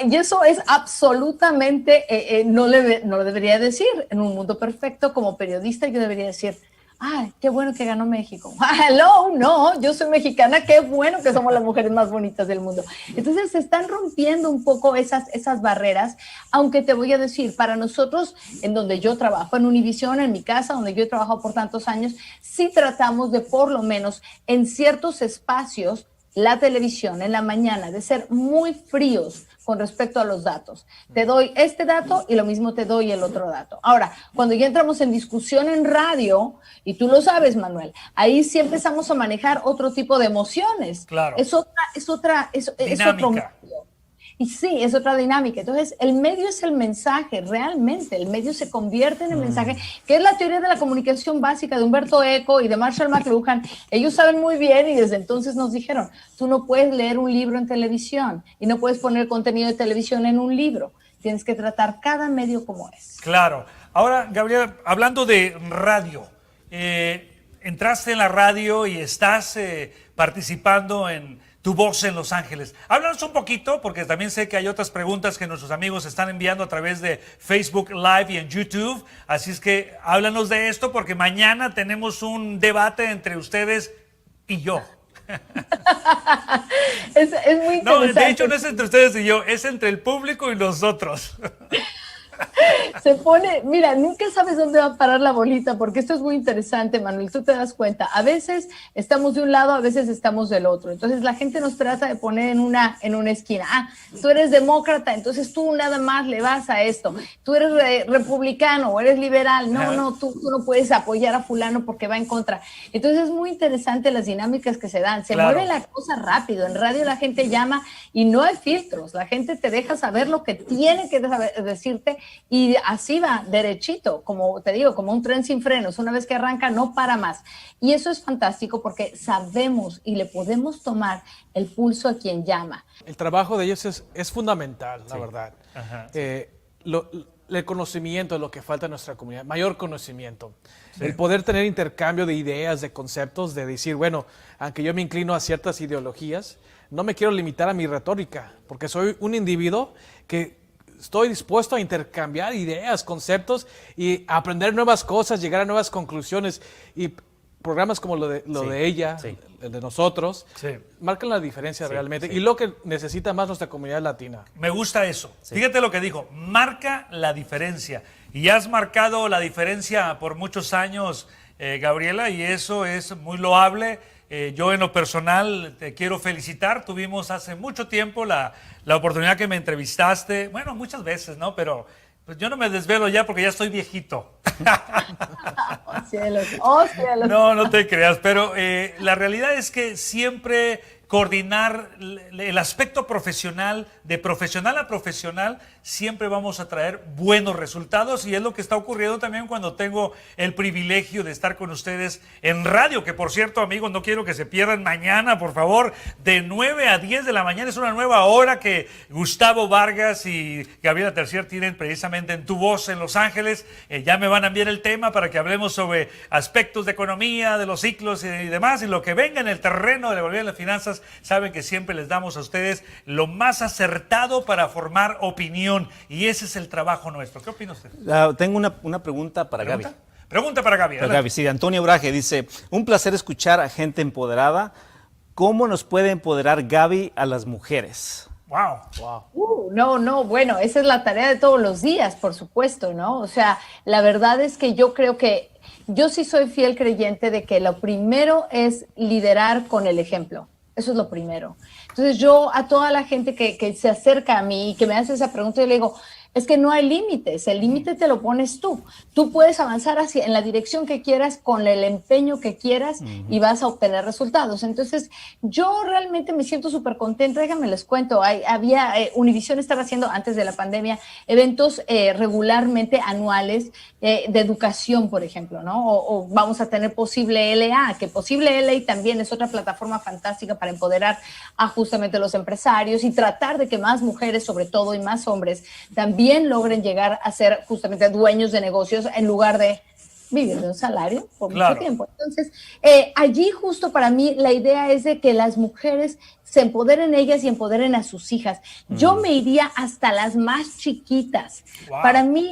Y eso es absolutamente, no lo debería decir. En un mundo perfecto, como periodista, yo debería decir, ¡ay, qué bueno que ganó México! ¡Hello! No, yo soy mexicana, qué bueno que somos las mujeres más bonitas del mundo. Entonces se están rompiendo un poco esas barreras, aunque te voy a decir, para nosotros, en donde yo trabajo, en Univisión, en mi casa, donde yo he trabajado por tantos años, sí tratamos de, por lo menos, en ciertos espacios, la televisión en la mañana, de ser muy fríos con respecto a los datos. Te doy este dato y lo mismo te doy el otro dato. Ahora, cuando ya entramos en discusión en radio, y tú lo sabes, Manuel, ahí sí empezamos a manejar otro tipo de emociones. Claro. Es otro medio. Y sí, es otra dinámica. Entonces, el medio es el mensaje, realmente. El medio se convierte en el mensaje, que es la teoría de la comunicación básica de Humberto Eco y de Marshall McLuhan. Ellos saben muy bien y desde entonces nos dijeron, tú no puedes leer un libro en televisión y no puedes poner contenido de televisión en un libro. Tienes que tratar cada medio como es. Claro. Ahora, Gabriela, hablando de radio, entraste en la radio y estás participando en Tu Voz en Los Ángeles. Háblanos un poquito, porque también sé que hay otras preguntas que nuestros amigos están enviando a través de Facebook Live y en YouTube. Así es que háblanos de esto, porque mañana tenemos un debate entre ustedes y yo. Es muy interesante. No, de hecho no es entre ustedes y yo, es entre el público y nosotros. Se pone, mira, nunca sabes dónde va a parar la bolita, porque esto es muy interesante, Manuel, tú te das cuenta, a veces estamos de un lado, a veces estamos del otro, entonces la gente nos trata de poner en una esquina, tú eres demócrata, entonces tú nada más le vas a esto, tú eres republicano o eres liberal, no, tú no puedes apoyar a fulano porque va en contra, entonces es muy interesante las dinámicas que se dan, se mueve la cosa rápido, en radio la gente llama y no hay filtros, la gente te deja saber lo que tiene que decirte Y así va, derechito, como te digo, como un tren sin frenos. Una vez que arranca, no para más. Y eso es fantástico porque sabemos y le podemos tomar el pulso a quien llama. El trabajo de ellos es fundamental, la verdad. Ajá. El conocimiento es lo que falta en nuestra comunidad, mayor conocimiento. Sí. El poder tener intercambio de ideas, de conceptos, de decir, bueno, aunque yo me inclino a ciertas ideologías, no me quiero limitar a mi retórica, porque soy un individuo que estoy dispuesto a intercambiar ideas, conceptos y aprender nuevas cosas, llegar a nuevas conclusiones. Y programas como lo de ella, el de nosotros, marcan la diferencia realmente. Y lo que necesita más nuestra comunidad latina. Me gusta eso. Fíjate lo que dijo, marca la diferencia. Y has marcado la diferencia por muchos años, Gabriela, y eso es muy loable. Yo en lo personal te quiero felicitar. Tuvimos hace mucho tiempo la oportunidad que me entrevistaste. Bueno, muchas veces, ¿no? Pero pues yo no me desvelo ya porque ya estoy viejito. Oh, cielos. Oh, cielos. No te creas, pero la realidad es que siempre coordinar el aspecto profesional, de profesional a profesional, siempre vamos a traer buenos resultados y es lo que está ocurriendo también cuando tengo el privilegio de estar con ustedes en radio, que por cierto, amigos, no quiero que se pierdan mañana, por favor, de 9 a 10 de la mañana, es una nueva hora que Gustavo Vargas y Gabriela Tercier tienen precisamente en Tu Voz en Los Ángeles. Ya me van a enviar el tema para que hablemos sobre aspectos de economía, de los ciclos y demás, y lo que venga en el terreno de la economía de las finanzas. Saben que siempre les damos a ustedes lo más acertado para formar opinión y ese es el trabajo nuestro. ¿Qué opina usted? Tengo una pregunta para Gaby. Pregunta para Gaby. Para Gaby, sí, Antonio Braje dice, un placer escuchar a gente empoderada. ¿Cómo nos puede empoderar Gaby a las mujeres? Wow. No, bueno, esa es la tarea de todos los días, por supuesto, ¿no? O sea, la verdad es que yo creo que yo sí soy fiel creyente de que lo primero es liderar con el ejemplo. Eso es lo primero. Entonces yo a toda la gente que se acerca a mí y que me hace esa pregunta, yo le digo, es que no hay límites, el límite te lo pones tú. Tú puedes avanzar en la dirección que quieras, con el empeño que quieras y vas a obtener resultados. Entonces, yo realmente me siento súper contenta. Déjame les cuento, Univision estaba haciendo antes de la pandemia eventos regularmente anuales de educación, por ejemplo, ¿no? O vamos a tener Posible LA, que Posible LA también es otra plataforma fantástica para empoderar a justamente los empresarios y tratar de que más mujeres, sobre todo, y más hombres también logren llegar a ser justamente dueños de negocios en lugar de vivir de un salario por mucho tiempo. Entonces, allí justo para mí la idea es de que las mujeres se empoderen ellas y empoderen a sus hijas. Yo me iría hasta las más chiquitas. Wow. Para mí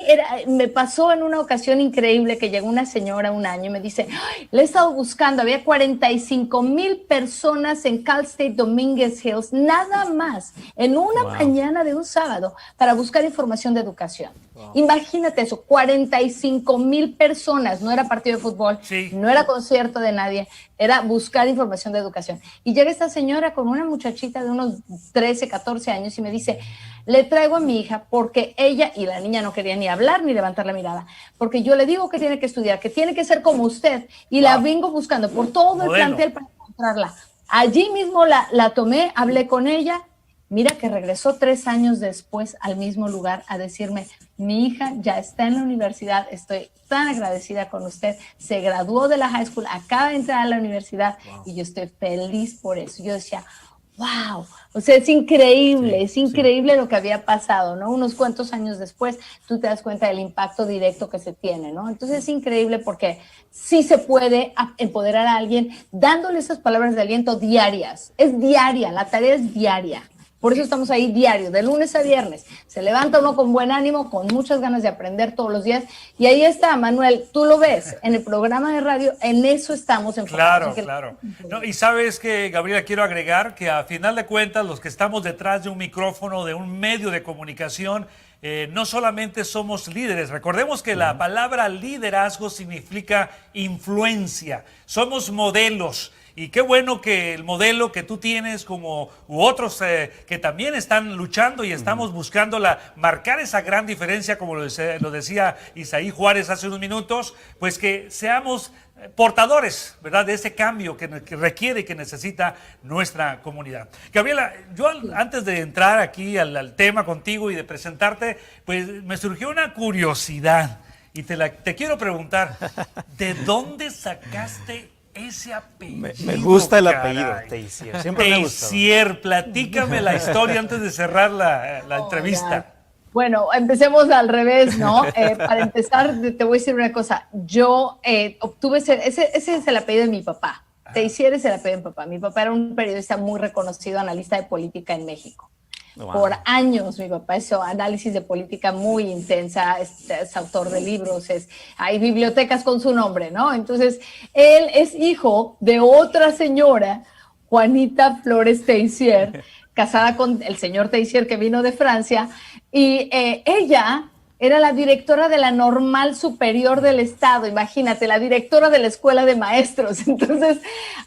me pasó en una ocasión increíble que llegó una señora un año y me dice, le he estado buscando, había 45,000 personas en Cal State Dominguez Hills, nada más, en una mañana de un sábado, para buscar información de educación. Imagínate eso, 45,000 personas, no era partido de fútbol, no era concierto de nadie, era buscar información de educación. Y llega esta señora con una muchachita de unos 13, 14 años y me dice, le traigo a mi hija porque ella, y la niña no quería ni hablar ni levantar la mirada, porque yo le digo que tiene que estudiar, que tiene que ser como usted, y la vengo buscando por todo el plantel para encontrarla. Allí mismo la tomé, hablé con ella. Mira que regresó 3 años después al mismo lugar a decirme, mi hija ya está en la universidad, estoy tan agradecida con usted, se graduó de la high school, acaba de entrar a la universidad y yo estoy feliz por eso. Yo decía, wow, o sea, es increíble lo que había pasado, ¿no? Unos cuantos años después tú te das cuenta del impacto directo que se tiene, ¿no? Entonces es increíble porque sí se puede empoderar a alguien dándole esas palabras de aliento diarias, es diaria, la tarea es diaria. Por eso estamos ahí diario, de lunes a viernes. Se levanta uno con buen ánimo, con muchas ganas de aprender todos los días. Y ahí está, Manuel, tú lo ves, en el programa de radio, en eso estamos enfocados. Claro. No, y sabes que, Gabriela, quiero agregar que a final de cuentas, los que estamos detrás de un micrófono, de un medio de comunicación, no solamente somos líderes. Recordemos que la palabra liderazgo significa influencia. Somos modelos. Y qué bueno que el modelo que tú tienes como u otros que también están luchando y estamos buscando marcar esa gran diferencia, como lo decía Isaí Juárez hace unos minutos, pues que seamos portadores, ¿verdad?, de ese cambio que requiere y que necesita nuestra comunidad. Gabriela, yo antes de entrar aquí al tema contigo y de presentarte, pues me surgió una curiosidad y te quiero preguntar, ¿de dónde sacaste ese apellido? Me gusta el caray? apellido, Teissier. Siempre me ha gustado. Teissier, platícame la historia antes de cerrar la entrevista. Bueno, empecemos al revés, ¿no? Para empezar, te voy a decir una cosa. Yo obtuve ese es el apellido de mi papá. Teissier es el apellido de mi papá. Mi papá era un periodista muy reconocido, analista de política en México. Wow. Por años mi papá hizo análisis de política muy intensa, es autor de libros, hay bibliotecas con su nombre, ¿no? Entonces, él es hijo de otra señora, Juanita Flores Teissier, casada con el señor Teissier que vino de Francia, y ella era la directora de la Normal Superior del Estado, imagínate, la directora de la Escuela de Maestros. Entonces,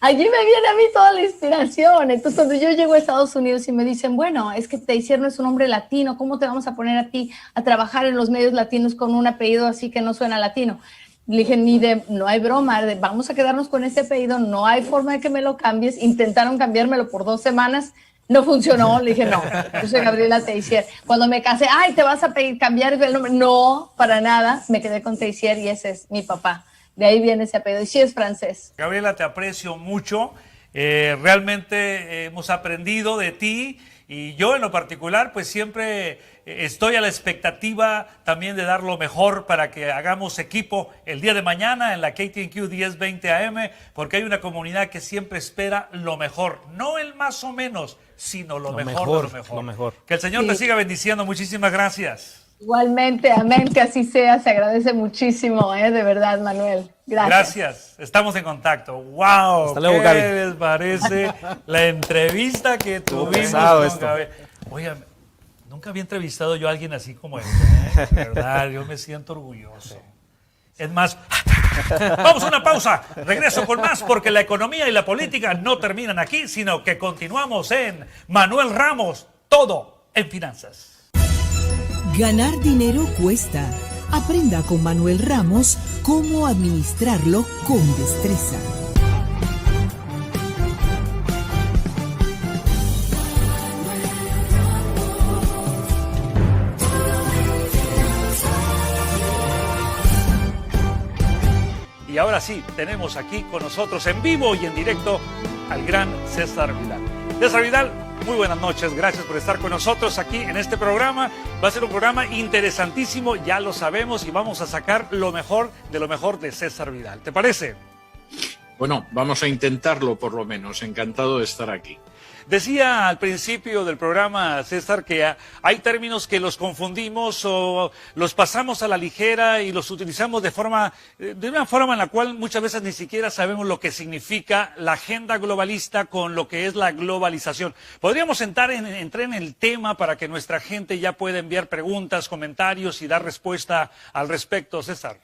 allí me viene a mí toda la inspiración. Entonces, cuando yo llego a Estados Unidos y me dicen, bueno, es que Teissier no es un hombre latino, ¿cómo te vamos a poner a ti a trabajar en los medios latinos con un apellido así que no suena latino? Le dije, no hay broma, vamos a quedarnos con ese apellido, no hay forma de que me lo cambies. Intentaron cambiármelo por 2 semanas, no funcionó. Le dije, no, yo soy Gabriela Teissier. Cuando me casé, ay, ¿te vas a cambiar el nombre? No, para nada, me quedé con Teissier y ese es mi papá. De ahí viene ese apellido, y sí es francés. Gabriela, te aprecio mucho, realmente hemos aprendido de ti y yo en lo particular pues siempre estoy a la expectativa también de dar lo mejor para que hagamos equipo el día de mañana en la KTNQ 1020 AM, porque hay una comunidad que siempre espera lo mejor, no el más o menos, sino lo mejor de lo mejor. Que el Señor te siga bendiciendo, muchísimas gracias. Igualmente, amén, que así sea, se agradece muchísimo, de verdad, Manuel. Gracias. Gracias, estamos en contacto. ¡Wow! Hasta luego, ¿Qué Gaby? les parece la entrevista que tuvimos con Gaby? Oigan, nunca había entrevistado yo a alguien así como él, de verdad, yo me siento orgulloso. Es más, vamos a una pausa, regreso con más porque la economía y la política no terminan aquí, sino que continuamos en Manuel Ramos, todo en finanzas. Ganar dinero cuesta. Aprenda con Manuel Ramos cómo administrarlo con destreza. Y ahora sí, tenemos aquí con nosotros en vivo y en directo al gran César Vidal. César Vidal, muy buenas noches, gracias por estar con nosotros aquí en este programa. Va a ser un programa interesantísimo, ya lo sabemos, y vamos a sacar lo mejor de César Vidal. ¿Te parece? Bueno, vamos a intentarlo por lo menos, encantado de estar aquí. Decía al principio del programa, César, que hay términos que los confundimos o los pasamos a la ligera y los utilizamos de una forma en la cual muchas veces ni siquiera sabemos lo que significa la agenda globalista con lo que es la globalización. ¿Podríamos entrar en el tema para que nuestra gente ya pueda enviar preguntas, comentarios y dar respuesta al respecto, César?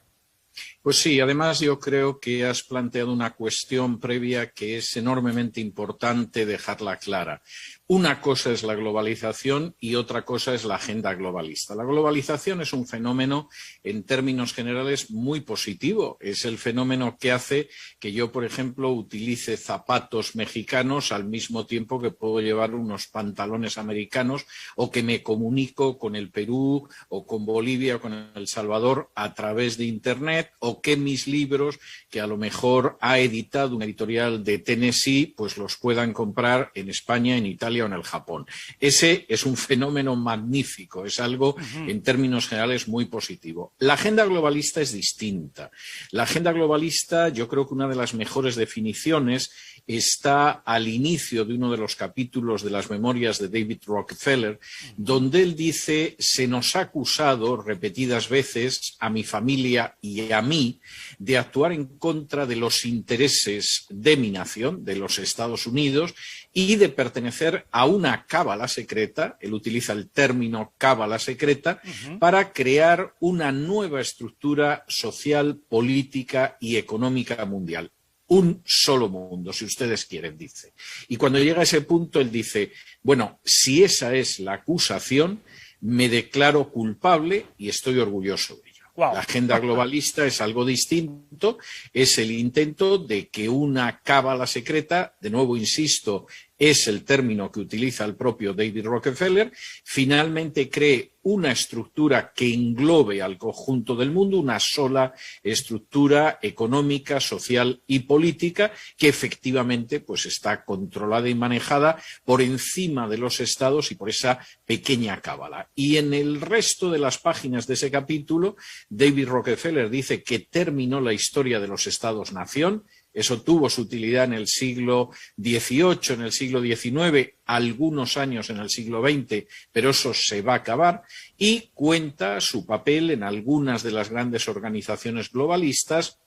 Pues sí, además yo creo que has planteado una cuestión previa que es enormemente importante dejarla clara. Una cosa es la globalización y otra cosa es la agenda globalista. La globalización es un fenómeno, en términos generales, muy positivo. Es el fenómeno que hace que yo, por ejemplo, utilice zapatos mexicanos al mismo tiempo que puedo llevar unos pantalones americanos, o que me comunico con el Perú o con Bolivia o con El Salvador a través de Internet, o que mis libros, que a lo mejor ha editado una editorial de Tennessee, pues los puedan comprar en España, en Italia o en el Japón. Ese es un fenómeno magnífico, es algo en términos generales muy positivo. La agenda globalista es distinta. La agenda globalista, yo creo que una de las mejores definiciones está al inicio de uno de los capítulos de las memorias de David Rockefeller, donde él dice: se nos ha acusado repetidas veces a mi familia y a mí de actuar en contra de los intereses de mi nación, de los Estados Unidos, y de pertenecer a una cábala secreta, él utiliza el término cábala secreta, para crear una nueva estructura social, política y económica mundial. Un solo mundo, si ustedes quieren, dice. Y cuando llega a ese punto, él dice: bueno, si esa es la acusación, me declaro culpable y estoy orgulloso de ello. La agenda globalista es algo distinto, es el intento de que una cábala secreta, de nuevo insisto, es el término que utiliza el propio David Rockefeller, finalmente cree una estructura que englobe al conjunto del mundo, una sola estructura económica, social y política que efectivamente pues está controlada y manejada por encima de los estados y por esa pequeña cábala. Y en el resto de las páginas de ese capítulo, David Rockefeller dice que terminó la historia de los estados-nación. Eso tuvo su utilidad en el siglo XVIII, en el siglo XIX, algunos años en el siglo XX, pero eso se va a acabar, y cuenta su papel en algunas de las grandes organizaciones globalistas,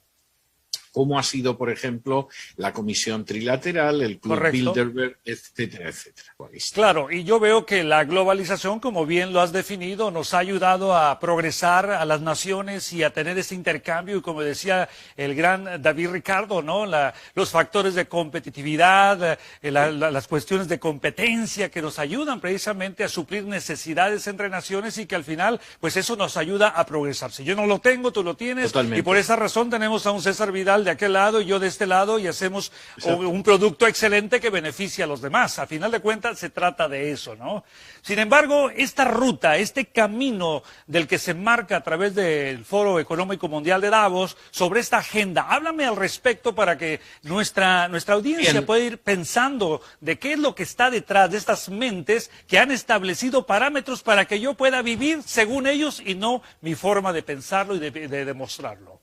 como ha sido, por ejemplo, la Comisión Trilateral, el Club Bilderberg, etcétera, etcétera. Claro, y yo veo que la globalización, como bien lo has definido, nos ha ayudado a progresar a las naciones y a tener ese intercambio, y como decía el gran David Ricardo, ¿no? Los factores de competitividad, las cuestiones de competencia que nos ayudan precisamente a suplir necesidades entre naciones y que al final, pues eso nos ayuda a progresar. Si yo no lo tengo, tú lo tienes. Totalmente. Y por esa razón tenemos a un César Vidal de aquel lado y yo de este lado y hacemos un producto excelente que beneficia a los demás. A final de cuentas se trata de eso, ¿no? Sin embargo, esta ruta, este camino del que se marca a través del Foro Económico Mundial de Davos sobre esta agenda, háblame al respecto para que nuestra audiencia pueda ir pensando de qué es lo que está detrás de estas mentes que han establecido parámetros para que yo pueda vivir según ellos y no mi forma de pensarlo y de demostrarlo.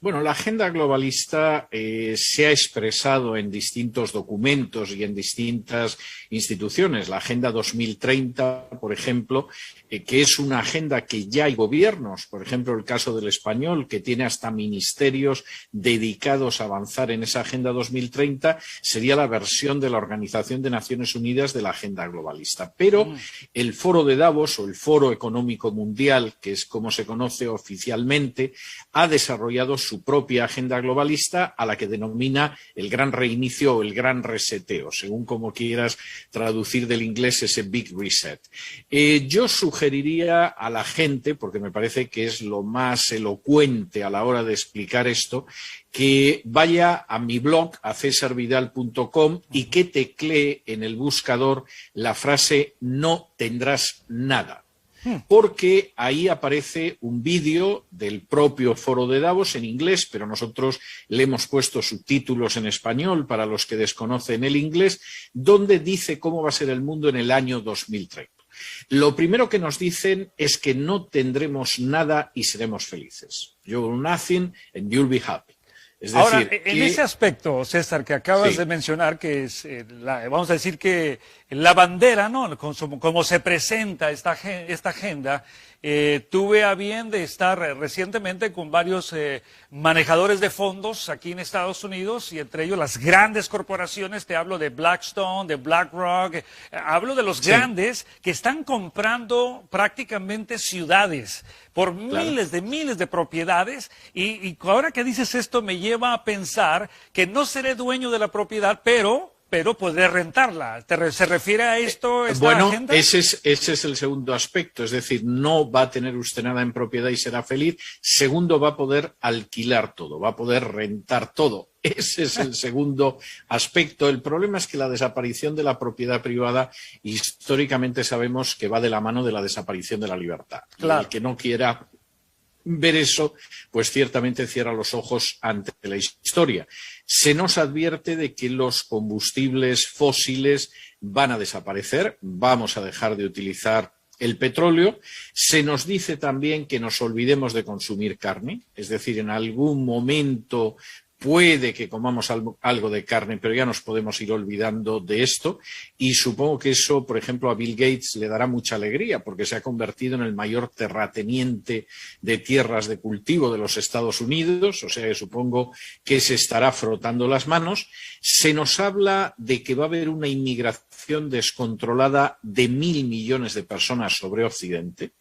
Bueno, la agenda globalista se ha expresado en distintos documentos y en distintas instituciones. La Agenda 2030, por ejemplo, que es una agenda que ya hay gobiernos, por ejemplo, el caso del español, que tiene hasta ministerios dedicados a avanzar en esa Agenda 2030, sería la versión de la Organización de Naciones Unidas de la agenda globalista. Pero el Foro de Davos, o el Foro Económico Mundial, que es como se conoce oficialmente, ha desarrollado su propia agenda globalista, a la que denomina el gran reinicio o el gran reseteo, según como quieras traducir del inglés ese Big Reset. Yo sugeriría a la gente, porque me parece que es lo más elocuente a la hora de explicar esto, que vaya a mi blog, a cesarvidal.com, y que teclee en el buscador la frase "no tendrás nada", porque ahí aparece un vídeo del propio Foro de Davos en inglés, pero nosotros le hemos puesto subtítulos en español para los que desconocen el inglés, donde dice cómo va a ser el mundo en el año 2030. Lo primero que nos dicen es que no tendremos nada y seremos felices. You will nothing and you'll be happy. Es Ahora, decir, en ese aspecto, César, que acabas de mencionar, que es, vamos a decir que la bandera, ¿no? Como se presenta esta agenda, tuve a bien de estar recientemente con varios manejadores de fondos aquí en Estados Unidos, y entre ellos las grandes corporaciones, te hablo de Blackstone, de BlackRock, hablo de los grandes que están comprando prácticamente ciudades por miles de propiedades, y ahora que dices esto me lleva a pensar que no seré dueño de la propiedad, pero podré rentarla. ¿Se refiere a esto, esta agenda? Ese es el segundo aspecto, es decir, no va a tener usted nada en propiedad y será feliz. Segundo, va a poder alquilar todo, va a poder rentar todo. Ese es el segundo aspecto. El problema es que la desaparición de la propiedad privada históricamente sabemos que va de la mano de la desaparición de la libertad. Claro. Y el que no quiera ver eso, pues ciertamente cierra los ojos ante la historia. Se nos advierte de que los combustibles fósiles van a desaparecer, vamos a dejar de utilizar el petróleo. Se nos dice también que nos olvidemos de consumir carne, es decir, en algún momento puede que comamos algo de carne, pero ya nos podemos ir olvidando de esto, y supongo que eso, por ejemplo, a Bill Gates le dará mucha alegría porque se ha convertido en el mayor terrateniente de tierras de cultivo de los Estados Unidos, o sea que supongo que se estará frotando las manos. Se nos habla de que va a haber una inmigración descontrolada de 1.000 millones de personas sobre Occidente.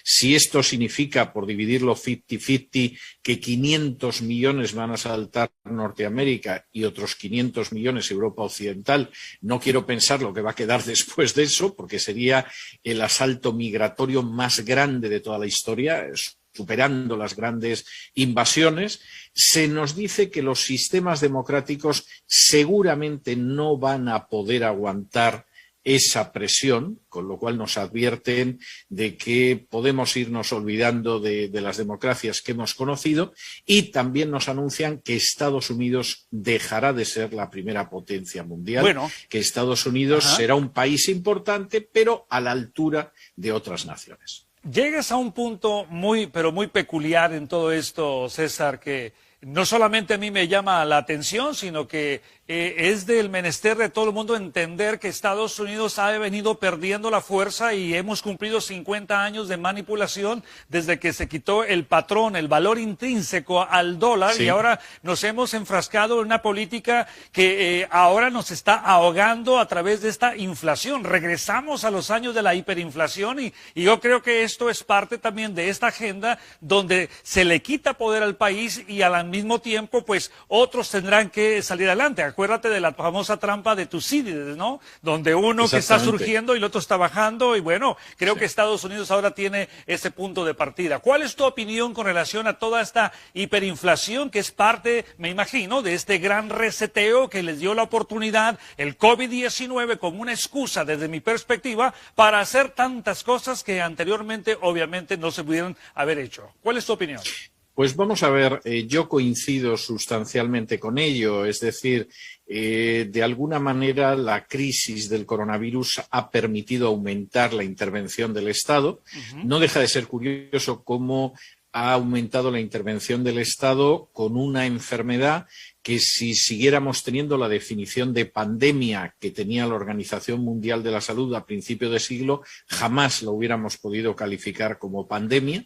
Si esto significa, por dividirlo 50-50, que 500 millones van a saltar a Norteamérica y otros 500 millones a Europa Occidental, no quiero pensar lo que va a quedar después de eso, porque sería el asalto migratorio más grande de toda la historia. superando las grandes invasiones, se nos dice que los sistemas democráticos seguramente no van a poder aguantar esa presión, con lo cual nos advierten de que podemos irnos olvidando de las democracias que hemos conocido, y también nos anuncian que Estados Unidos dejará de ser la primera potencia mundial, que Estados Unidos será un país importante, pero a la altura de otras naciones. Llegas a un punto pero muy peculiar en todo esto, César, que no solamente a mí me llama la atención, sino que es del menester de todo el mundo entender que Estados Unidos ha venido perdiendo la fuerza y hemos cumplido 50 años de manipulación desde que se quitó el patrón, el valor intrínseco al dólar, y ahora nos hemos enfrascado en una política que ahora nos está ahogando a través de esta inflación. Regresamos a los años de la hiperinflación y yo creo que esto es parte también de esta agenda donde se le quita poder al país y al mismo tiempo pues otros tendrán que salir adelante. Acuérdate de la famosa trampa de Tucídides, ¿no? Donde uno que está surgiendo y el otro está bajando, y bueno, creo que Estados Unidos ahora tiene ese punto de partida. ¿Cuál es tu opinión con relación a toda esta hiperinflación que es parte, me imagino, de este gran reseteo que les dio la oportunidad el COVID-19 como una excusa, desde mi perspectiva, para hacer tantas cosas que anteriormente obviamente no se pudieron haber hecho? ¿Cuál es tu opinión? Pues vamos a ver, yo coincido sustancialmente con ello, es decir, de alguna manera la crisis del coronavirus ha permitido aumentar la intervención del Estado. No deja de ser curioso cómo ha aumentado la intervención del Estado con una enfermedad que, si siguiéramos teniendo la definición de pandemia que tenía la Organización Mundial de la Salud a principios de siglo, jamás lo hubiéramos podido calificar como pandemia,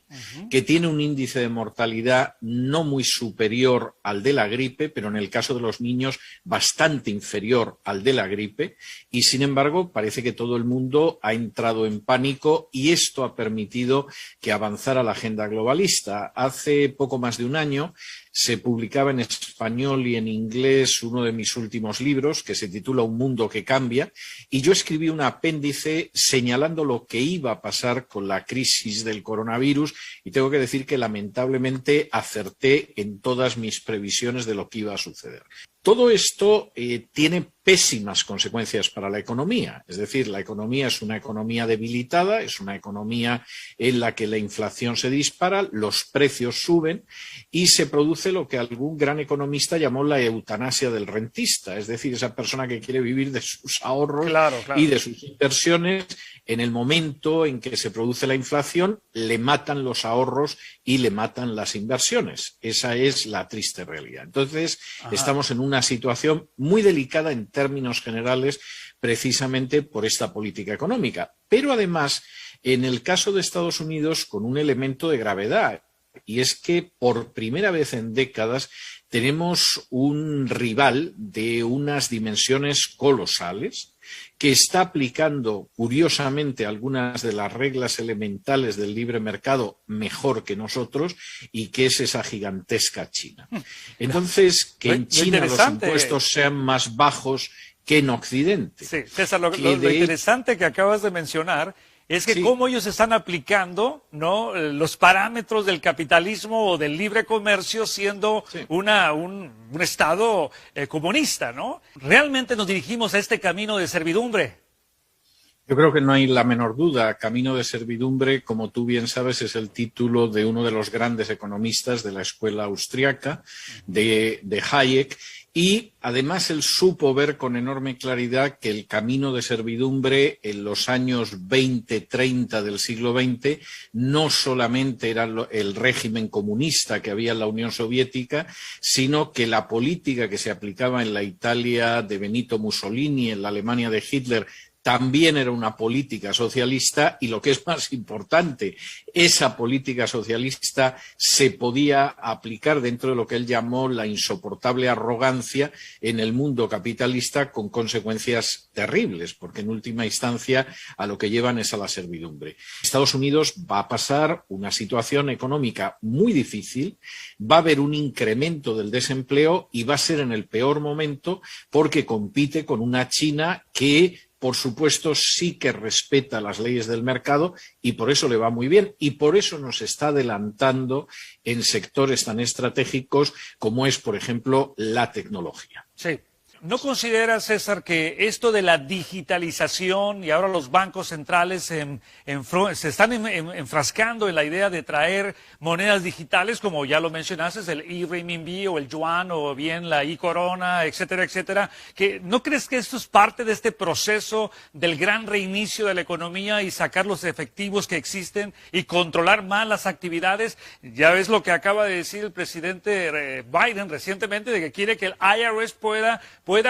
que tiene un índice de mortalidad no muy superior al de la gripe, pero en el caso de los niños bastante inferior al de la gripe, y sin embargo parece que todo el mundo ha entrado en pánico, y esto ha permitido que avanzara la agenda globalista. Hace poco más de un año se publicaba en español y en inglés uno de mis últimos libros, que se titula Un mundo que cambia, y yo escribí un apéndice señalando lo que iba a pasar con la crisis del coronavirus, y tengo que decir que lamentablemente acerté en todas mis previsiones de lo que iba a suceder. Todo esto tiene pésimas consecuencias para la economía. Es decir, la economía es una economía debilitada, es una economía en la que la inflación se dispara, los precios suben y se produce lo que algún gran economista llamó la eutanasia del rentista. Es decir, esa persona que quiere vivir de sus ahorros y de sus inversiones, en el momento en que se produce la inflación, le matan los ahorros y le matan las inversiones. Esa es la triste realidad. Entonces, estamos en una situación muy delicada en términos generales, precisamente por esta política económica. Pero además, en el caso de Estados Unidos, con un elemento de gravedad, y es que por primera vez en décadas tenemos un rival de unas dimensiones colosales que está aplicando, curiosamente, algunas de las reglas elementales del libre mercado mejor que nosotros, y que es esa gigantesca China. Entonces, que en China los impuestos sean más bajos que en Occidente. Sí, César, lo interesante que acabas de mencionar es que cómo ellos están aplicando, ¿no?, los parámetros del capitalismo o del libre comercio, siendo un Estado comunista, ¿no? ¿Realmente nos dirigimos a este camino de servidumbre? Yo creo que no hay la menor duda. Camino de servidumbre, como tú bien sabes, es el título de uno de los grandes economistas de la escuela austriaca, de Hayek. Y además él supo ver con enorme claridad que el camino de servidumbre en los años 20-30 del siglo XX no solamente era el régimen comunista que había en la Unión Soviética, sino que la política que se aplicaba en la Italia de Benito Mussolini, en la Alemania de Hitler, también era una política socialista, y lo que es más importante, esa política socialista se podía aplicar dentro de lo que él llamó la insoportable arrogancia en el mundo capitalista, con consecuencias terribles, porque en última instancia a lo que llevan es a la servidumbre. Estados Unidos va a pasar una situación económica muy difícil, va a haber un incremento del desempleo y va a ser en el peor momento, porque compite con una China que por supuesto, sí que respeta las leyes del mercado y por eso le va muy bien y por eso nos está adelantando en sectores tan estratégicos como es, por ejemplo, la tecnología. Sí. ¿No considera, César, que esto de la digitalización y ahora los bancos centrales se están enfrascando en la idea de traer monedas digitales, como ya lo mencionaste, el e-renminbi o el yuan o bien la e-corona, etcétera, etcétera? ¿No crees que esto es parte de este proceso del gran reinicio de la economía y sacar los efectivos que existen y controlar más las actividades? Ya ves lo que acaba de decir el presidente Biden recientemente, de que quiere que el IRS pueda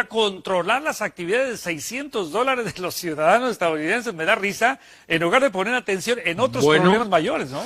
controlar las actividades de $600 de los ciudadanos estadounidenses. Me da risa, en lugar de poner atención en otros problemas mayores, ¿no?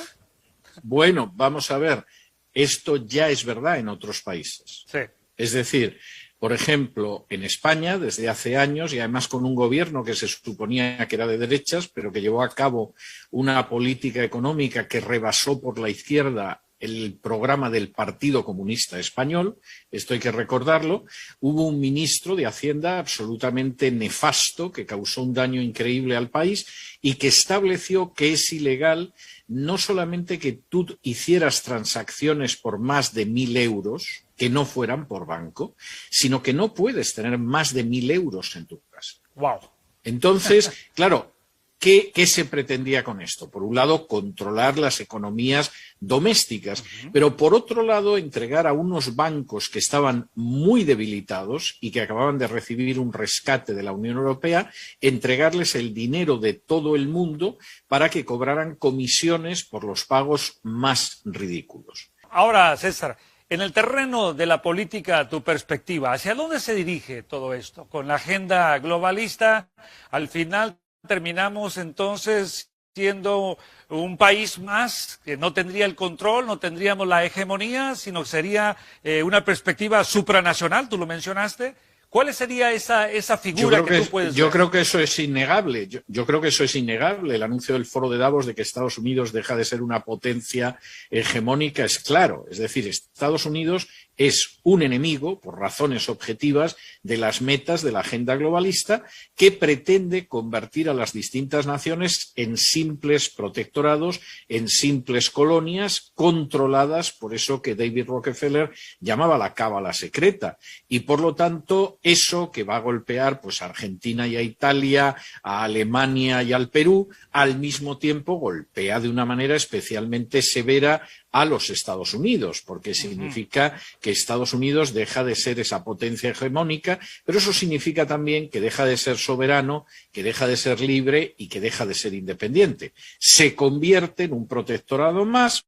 Bueno, vamos a ver, esto ya es verdad en otros países. Sí. Es decir, por ejemplo, en España, desde hace años, y además con un gobierno que se suponía que era de derechas, pero que llevó a cabo una política económica que rebasó por la izquierda el programa del Partido Comunista Español, esto hay que recordarlo, hubo un ministro de Hacienda absolutamente nefasto que causó un daño increíble al país y que estableció que es ilegal no solamente que tú hicieras transacciones por más de 1.000 euros, que no fueran por banco, sino que no puedes tener más de 1.000 euros en tu casa. Wow. Entonces, claro, ¿qué se pretendía con esto? Por un lado, controlar las economías domésticas, pero por otro lado, entregar a unos bancos que estaban muy debilitados y que acababan de recibir un rescate de la Unión Europea, entregarles el dinero de todo el mundo para que cobraran comisiones por los pagos más ridículos. Ahora, César, en el terreno de la política, tu perspectiva, ¿hacia dónde se dirige todo esto? Con la agenda globalista, al final terminamos entonces siendo un país más que no tendría el control, no tendríamos la hegemonía, sino que sería una perspectiva supranacional, tú lo mencionaste. ¿Cuál sería esa figura que tú puedes ver? Yo creo que eso es innegable. Yo creo que eso es innegable. El anuncio del Foro de Davos de que Estados Unidos deja de ser una potencia hegemónica es claro. Es decir, Estados Unidos es un enemigo, por razones objetivas, de las metas de la agenda globalista que pretende convertir a las distintas naciones en simples protectorados, en simples colonias controladas por eso que David Rockefeller llamaba la cábala secreta. Y por lo tanto, eso que va a golpear pues, a Argentina y a Italia, a Alemania y al Perú, al mismo tiempo golpea de una manera especialmente severa a los Estados Unidos, porque significa que Estados Unidos deja de ser esa potencia hegemónica, pero eso significa también que deja de ser soberano, que deja de ser libre y que deja de ser independiente. Se convierte en un protectorado más,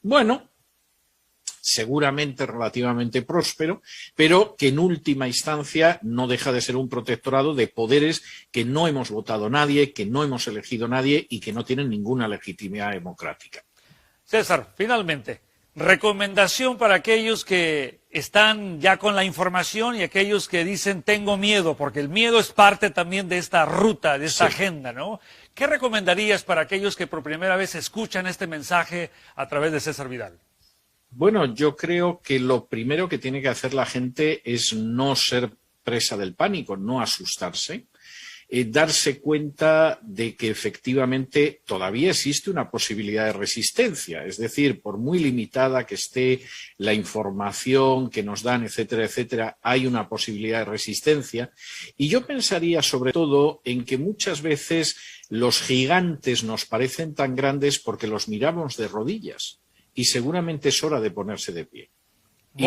bueno, seguramente relativamente próspero, pero que en última instancia no deja de ser un protectorado de poderes que no hemos votado nadie, que no hemos elegido nadie y que no tienen ninguna legitimidad democrática. César, finalmente, recomendación para aquellos que están ya con la información y aquellos que dicen tengo miedo, porque el miedo es parte también de esta ruta, de esta agenda, ¿no? ¿Qué recomendarías para aquellos que por primera vez escuchan este mensaje a través de César Vidal? Bueno, yo creo que lo primero que tiene que hacer la gente es no ser presa del pánico, no asustarse. Darse cuenta de que efectivamente todavía existe una posibilidad de resistencia, es decir, por muy limitada que esté la información que nos dan, etcétera, etcétera, hay una posibilidad de resistencia. Y yo pensaría sobre todo en que muchas veces los gigantes nos parecen tan grandes porque los miramos de rodillas y seguramente es hora de ponerse de pie. Y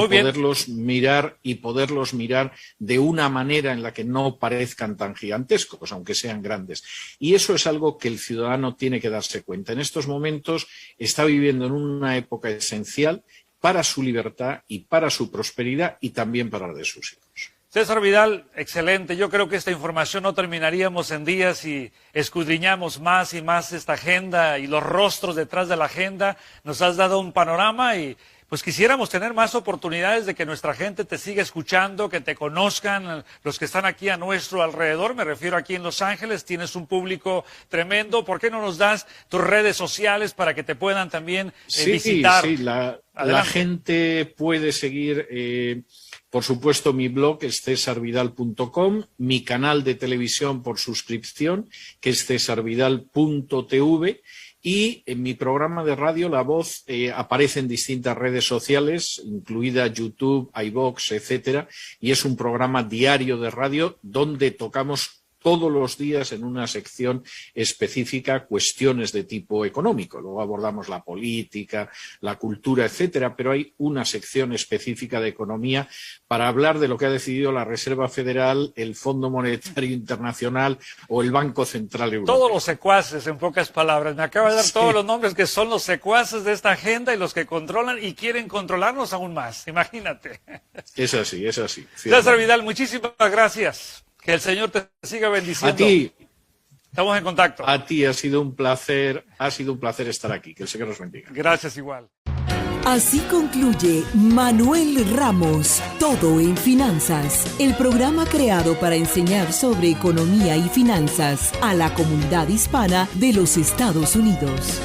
poderlos mirar de una manera en la que no parezcan tan gigantescos, aunque sean grandes. Y eso es algo que el ciudadano tiene que darse cuenta. En estos momentos está viviendo en una época esencial para su libertad y para su prosperidad y también para la de sus hijos. César Vidal, excelente. Yo creo que esta información no terminaríamos en días si escudriñamos más y más esta agenda y los rostros detrás de la agenda. Nos has dado un panorama y pues quisiéramos tener más oportunidades de que nuestra gente te siga escuchando, que te conozcan, los que están aquí a nuestro alrededor, me refiero aquí en Los Ángeles, tienes un público tremendo. ¿Por qué no nos das tus redes sociales para que te puedan también visitar? Sí, la gente puede seguir Por supuesto, mi blog es cesarvidal.com, mi canal de televisión por suscripción, que es cesarvidal.tv, y en mi programa de radio, La Voz, aparece en distintas redes sociales, incluida YouTube, iVoox, etcétera, y es un programa diario de radio donde tocamos todos los días en una sección específica cuestiones de tipo económico. Luego abordamos la política, la cultura, etcétera, pero hay una sección específica de economía para hablar de lo que ha decidido la Reserva Federal, el Fondo Monetario Internacional o el Banco Central Europeo. Todos los secuaces, en pocas palabras. Me acaba de dar todos los nombres que son los secuaces de esta agenda y los que controlan y quieren controlarnos aún más. Imagínate. Es así, es así. César Vidal, muchísimas gracias. Que el Señor te siga bendiciendo. A ti. Estamos en contacto. A ti ha sido un placer estar aquí. Que el Señor nos bendiga. Gracias igual. Así concluye Manuel Ramos, Todo en Finanzas, el programa creado para enseñar sobre economía y finanzas a la comunidad hispana de los Estados Unidos.